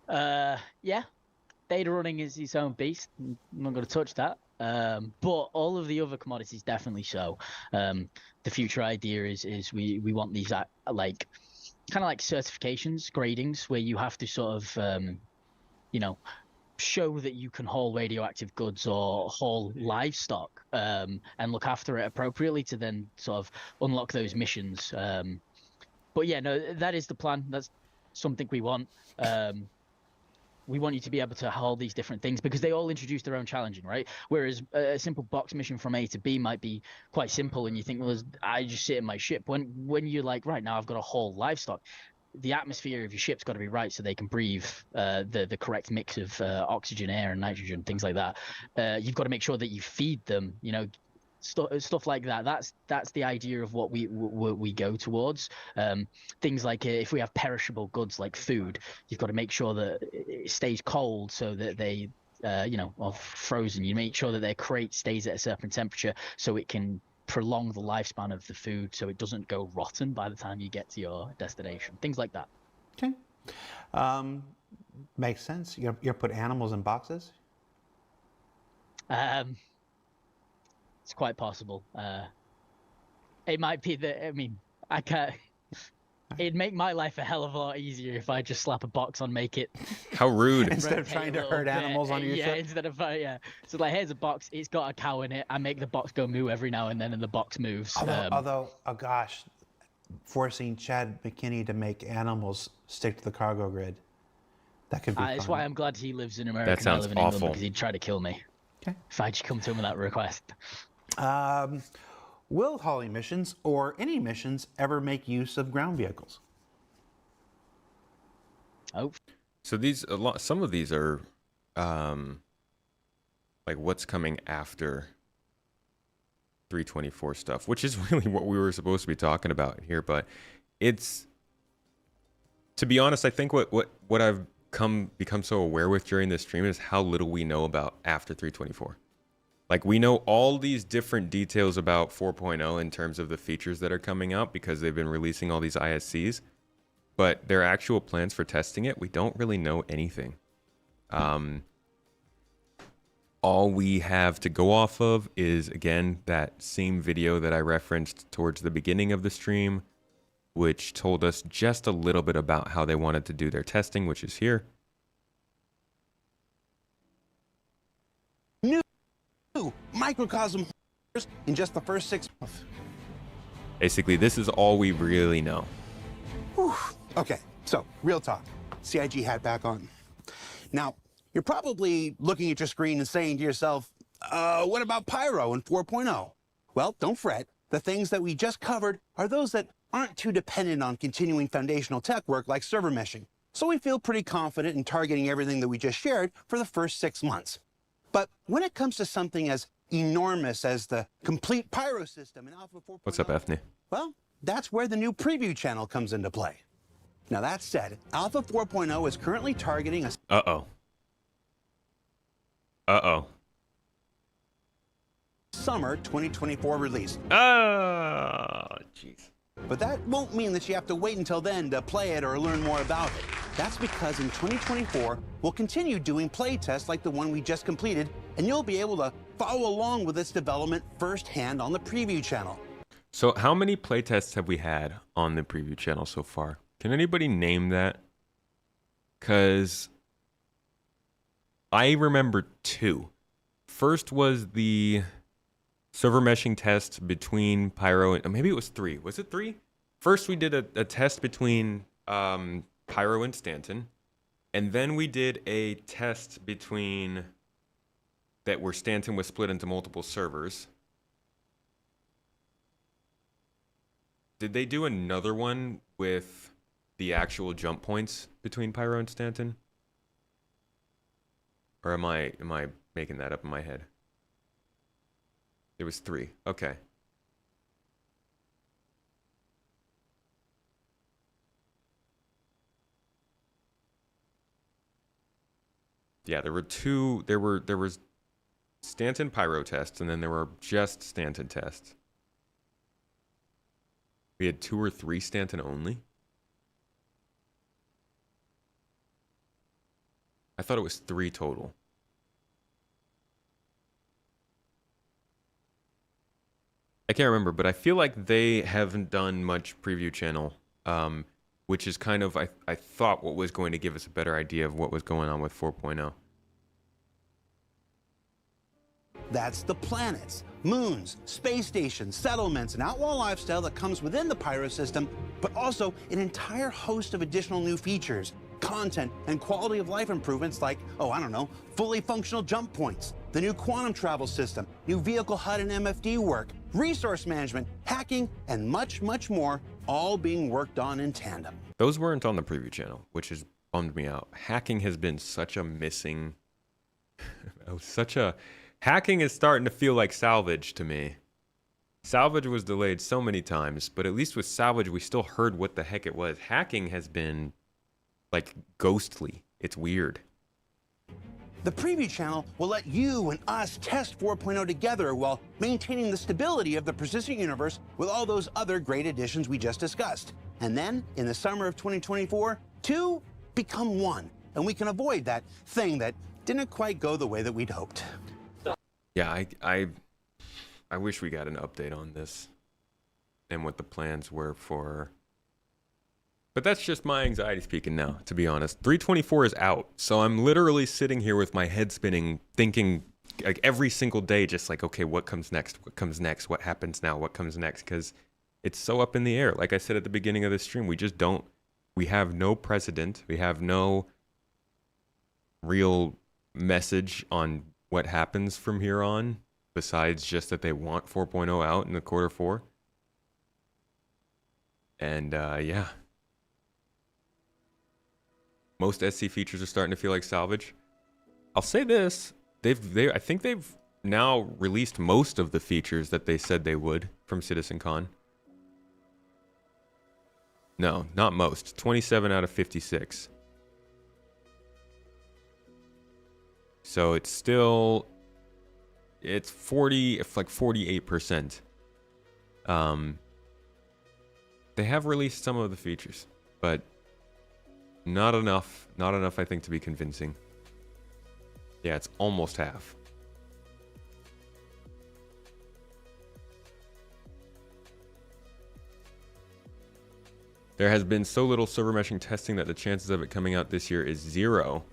Yeah. Data running is its own beast. I'm not going to touch that. But all of the other commodities definitely so. The future idea is we want these like kind of like certifications, gradings, where you have to sort of you know, show that you can haul radioactive goods or haul livestock and look after it appropriately to then sort of unlock those missions. But yeah, no, that is the plan. That's something we want. We want you to be able to haul these different things because they all introduce their own challenging, right? Whereas a simple box mission from A to B might be quite simple, and you think, well, I just sit in my ship. When you're like, right now, I've got to haul livestock, the atmosphere of your ship's got to be right so they can breathe the correct mix of oxygen, air, and nitrogen, things like that. You've got to make sure that you feed them, you know, stuff like that. That's the idea of what we go towards. Things like if we have perishable goods like food, you've got to make sure that it stays cold so that they you know, or frozen. You make sure that their crate stays at a certain temperature so it can prolong the lifespan of the food so it doesn't go rotten by the time you get to your destination. Things like that. Okay. Makes sense. You're gonna put animals in boxes? It's quite possible. It might be that, I mean, I can't. It'd make my life a hell of a lot easier if I just slap a box on make it. How rude. Instead of rotate trying a to little herd bit. animals onto your yeah, ship? instead of yeah. So like, here's a box. It's got a cow in it. I make the box go moo every now and then, and the box moves. Although, oh gosh, forcing Chad McKinney to make animals stick to the cargo grid, that could be fun. That's why I'm glad he lives in America. That and I sounds live in awful. England because he'd try to kill me. Okay. If I just come to him with that request. Will hauling missions or any missions ever make use of ground vehicles? Oh. So some of these are, like what's coming after 324 stuff, which is really what we were supposed to be talking about here. But it's, to be honest, I think what I've become so aware with during this stream is how little we know about after 324. Like, we know all these different details about 4.0 in terms of the features that are coming out because they've been releasing all these ISCs, but their actual plans for testing it, we don't really know anything. All we have to go off of is, again, that same video that I referenced towards the beginning of the stream, which told us just a little bit about how they wanted to do their testing, which is here. Microcosm in just the first 6 months. Basically, this is all we really know. Whew. Okay, so real talk. CIG hat back on. Now, you're probably looking at your screen and saying to yourself, what about Pyro and 4.0? Well, don't fret. The things that we just covered are those that aren't too dependent on continuing foundational tech work like server meshing. So we feel pretty confident in targeting everything that we just shared for the first 6 months. But when it comes to something as enormous as the complete Pyro system in Alpha 4.0, What's up, Ethne? well, that's where the new preview channel comes into play. Now, that said, Alpha 4.0 is currently targeting a summer 2024 release. Oh, jeez. But that won't mean that you have to wait until then to play it or learn more about it. That's because in 2024, we'll continue doing play tests like the one we just completed, and you'll be able to follow along with its development firsthand on the preview channel. So how many playtests have we had on the preview channel so far? Can anybody name that? Because I remember 2. First was the server meshing test between Pyro and maybe it was 3. Was it 3? First, we did a test between Pyro and Stanton, and then we did a test between that where Stanton was split into multiple servers. Did they do another one with the actual jump points between Pyro and Stanton? Or am I making that up in my head? It was 3. Okay. Yeah, there were 2. There was Stanton Pyro tests, and then there were just Stanton tests. We had 2 or 3 Stanton only. I thought it was 3 total. I can't remember, but I feel like they haven't done much preview channel, which is kind of, I thought, what was going to give us a better idea of what was going on with 4.0. That's the planets, moons, space stations, settlements, and outlaw lifestyle that comes within the Pyro system, but also an entire host of additional new features, content, and quality of life improvements like, oh, I don't know, fully functional jump points, the new quantum travel system, new vehicle HUD and MFD work, resource management, hacking, and much, much more, all being worked on in tandem. Those weren't on the preview channel, which has bummed me out. Hacking has been such a missing... Hacking is starting to feel like salvage to me. Salvage was delayed so many times, but at least with salvage, we still heard what the heck it was. Hacking has been, like, ghostly. It's weird. The preview channel will let you and us test 4.0 together while maintaining the stability of the persistent universe with all those other great additions we just discussed. And then, in the summer of 2024, 2 become 1, and we can avoid that thing that didn't quite go the way that we'd hoped. Yeah, I wish we got an update on this and what the plans were for. But that's just my anxiety speaking now, to be honest. 324 is out, so I'm literally sitting here with my head spinning, thinking like every single day, just like, okay, what comes next? What comes next? What happens now? What comes next? Because it's so up in the air. Like I said at the beginning of the stream, we just don't. We have no precedent. We have no real message on what happens from here on, besides just that they want 4.0 out in the quarter 4. And yeah. Most SC features are starting to feel like salvage. I'll say this. I think they've now released most of the features that they said they would from CitizenCon. No, not most. 27 out of 56. So it's still, it's 48%. They have released some of the features, but not enough. Not enough, I think, to be convincing. Yeah, it's almost half. There has been so little server meshing testing that the chances of it coming out this year is 0.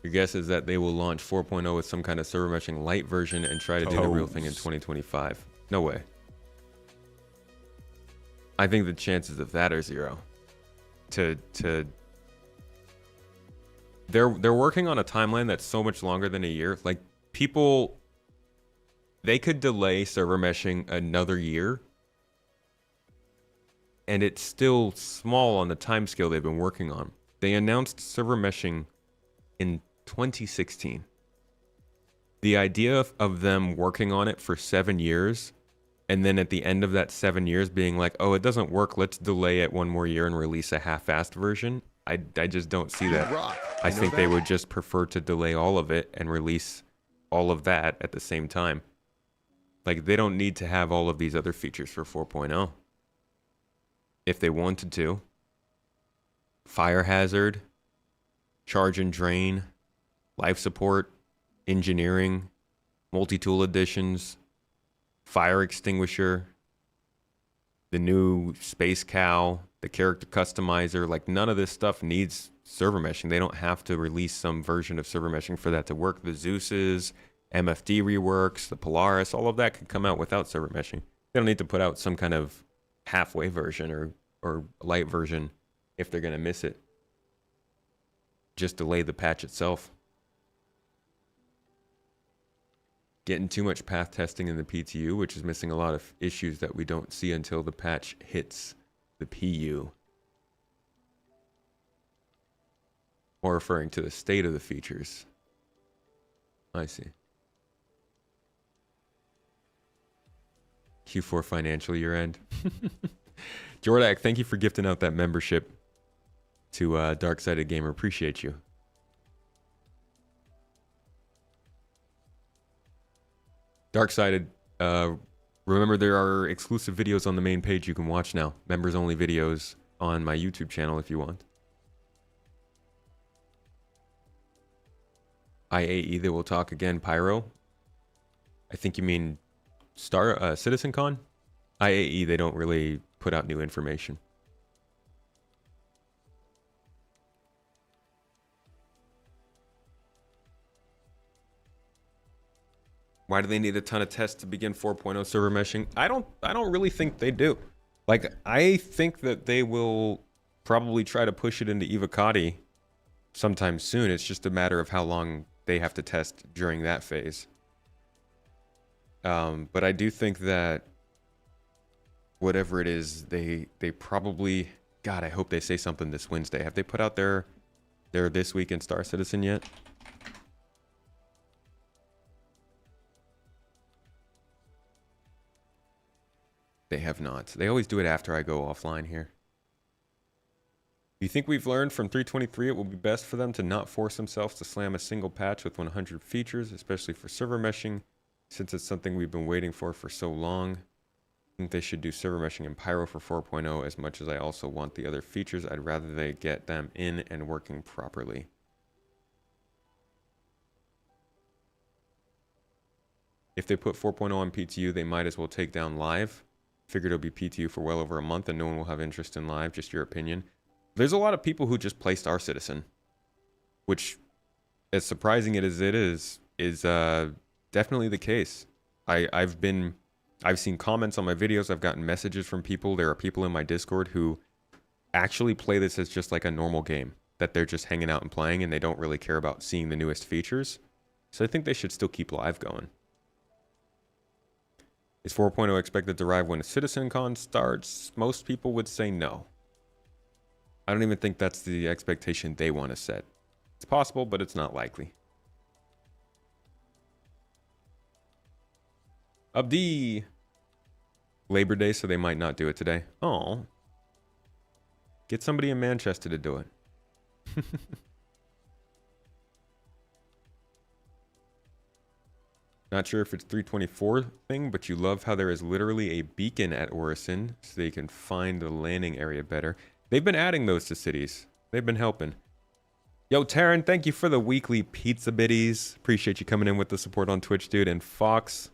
Your guess is that they will launch 4.0 with some kind of server meshing light version and try to do the real thing in 2025. No way. I think the chances of that are 0. They're working on a timeline that's so much longer than a year. Like, people, they could delay server meshing another year, and it's still small on the timescale they've been working on. They announced server meshing in 2016. The idea of them working on it for 7 years, and then at the end of that 7 years being like, oh, it doesn't work, let's delay it one more year and release a half-assed version, I just don't see that. I think they would just prefer to delay all of it and release all of that at the same time. Like, they don't need to have all of these other features for 4.0. If they wanted to. Fire hazard, charge and drain, life support, engineering, multi-tool additions, fire extinguisher, the new space cow, the character customizer, like none of this stuff needs server meshing. They don't have to release some version of server meshing for that to work. The Zeus's, MFD reworks, the Polaris, all of that could come out without server meshing. They don't need to put out some kind of halfway version or light version if they're going to miss it. Just delay the patch itself. Getting too much path testing in the PTU, which is missing a lot of issues that we don't see until the patch hits the PU. Or referring to the state of the features. I see. Q4 financial year end. Jordak, thank you for gifting out that membership to Dark-Sided Gamer. Appreciate you. Dark-Sided, remember there are exclusive videos on the main page you can watch now. Members only videos on my YouTube channel if you want. IAE, they will talk again. Pyro, I think you mean CitizenCon? IAE, they don't really put out new information. Why do they need a ton of tests to begin 4.0 server meshing? I don't really think they do. Like, I think that they will probably try to push it into Evocati sometime soon. It's just a matter of how long they have to test during that phase. But I do think that whatever it is, they probably... God, I hope they say something this Wednesday. Have they put out their This Week in Star Citizen yet? They have not. They always do it after I go offline here. Do you think we've learned from 3.23 it will be best for them to not force themselves to slam a single patch with 100 features, especially for server meshing, since it's something we've been waiting for so long? I think they should do server meshing in Pyro for 4.0 as much as I also want the other features. I'd rather they get them in and working properly. If they put 4.0 on PTU, they might as well take down live. Figured it'll be PTU for well over a month and no one will have interest in live. Just your opinion. There's a lot of people who just play Star Citizen, which, as surprising as it is definitely the case. I've seen comments on my videos. I've gotten messages from people. There are people in my Discord who actually play this as just like a normal game that they're just hanging out and playing, and they don't really care about seeing the newest features. So I think they should still keep live going. Is 4.0 expected to arrive when a CitizenCon starts? Most people would say no. I don't even think that's the expectation they want to set. It's possible, but it's not likely. Abdi! Labor Day, so they might not do it today. Oh. Get somebody in Manchester to do it. Not sure if it's 324 thing, but you love how there is literally a beacon at Orison so they can find the landing area better. They've been adding those to cities. They've been helping. Yo, Taryn, thank you for the weekly pizza biddies. Appreciate you coming in with the support on Twitch, dude. And Fox,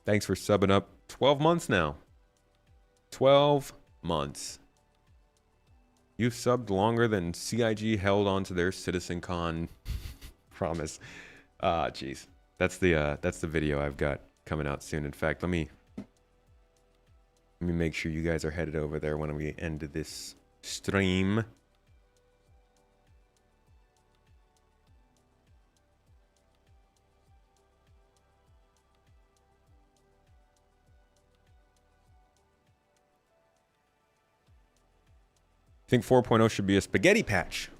thanks for subbing up. 12 months now. 12 months. You've subbed longer than CIG held on to their CitizenCon promise. Ah, jeez. That's the video I've got coming out soon. In fact, let me make sure you guys are headed over there when we end this stream. I think 4.0 should be a spaghetti patch.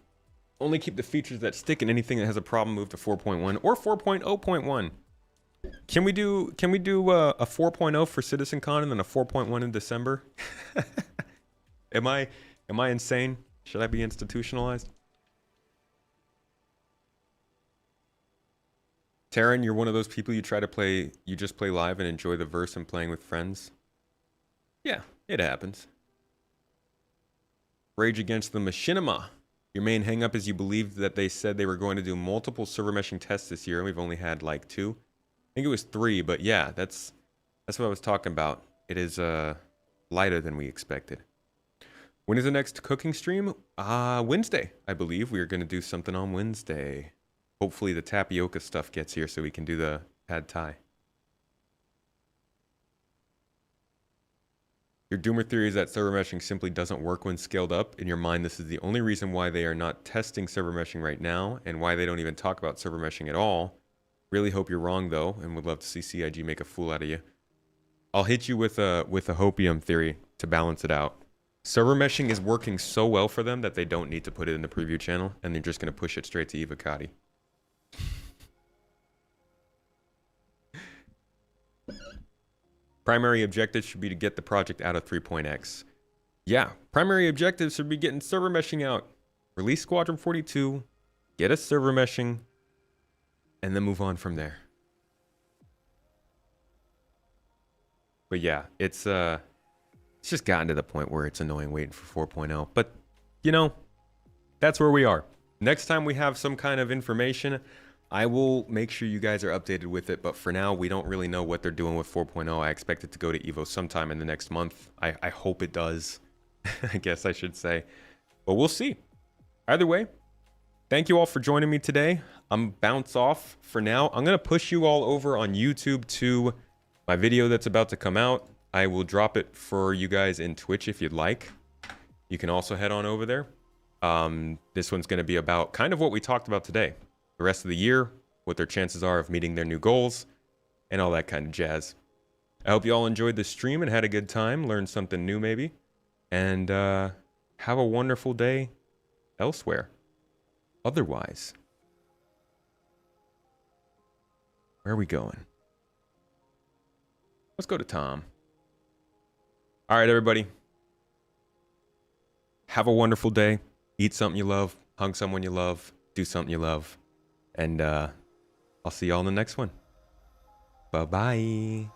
Only keep the features that stick, and anything that has a problem move to 4.1 or 4.0.1. Can we do a 4.0 for CitizenCon and then a 4.1 in December? Am I insane? Should I be institutionalized? Taryn, you're one of those people you just play live and enjoy the verse and playing with friends? Yeah, it happens. Rage Against the Machinima. Your main hangup is you believe that they said they were going to do multiple server meshing tests this year, and we've only had like 2. I think it was 3, but yeah, that's what I was talking about. It is lighter than we expected. When is the next cooking stream? Wednesday, I believe. We are going to do something on Wednesday. Hopefully the tapioca stuff gets here so we can do the pad thai. Your doomer theory is that server meshing simply doesn't work when scaled up. In your mind, this is the only reason why they are not testing server meshing right now and why they don't even talk about server meshing at all. Really hope you're wrong, though, and would love to see CIG make a fool out of you. I'll hit you with a hopium theory to balance it out. Server meshing is working so well for them that they don't need to put it in the preview channel, and they're just going to push it straight to Evocati. Primary objective should be to get the project out of 3.x. Yeah, primary objectives should be getting server meshing out. Release Squadron 42, get us server meshing, and then move on from there. But yeah, it's just gotten to the point where it's annoying waiting for 4.0. But, you know, that's where we are. Next time we have some kind of information, I will make sure you guys are updated with it, but for now, we don't really know what they're doing with 4.0. I expect it to go to Evo sometime in the next month. I hope it does, I guess I should say. But we'll see. Either way, thank you all for joining me today. I'm bounce off for now. I'm going to push you all over on YouTube to my video that's about to come out. I will drop it for you guys in Twitch if you'd like. You can also head on over there. This one's going to be about kind of what we talked about today. The rest of the year, what their chances are of meeting their new goals, and all that kind of jazz. I hope you all enjoyed the stream and had a good time, learned something new maybe, and have a wonderful day elsewhere. Otherwise, where are we going? Let's go to Tom. All right, everybody. Have a wonderful day. Eat something you love, hug someone you love, do something you love. And I'll see y'all in the next one. Bye-bye.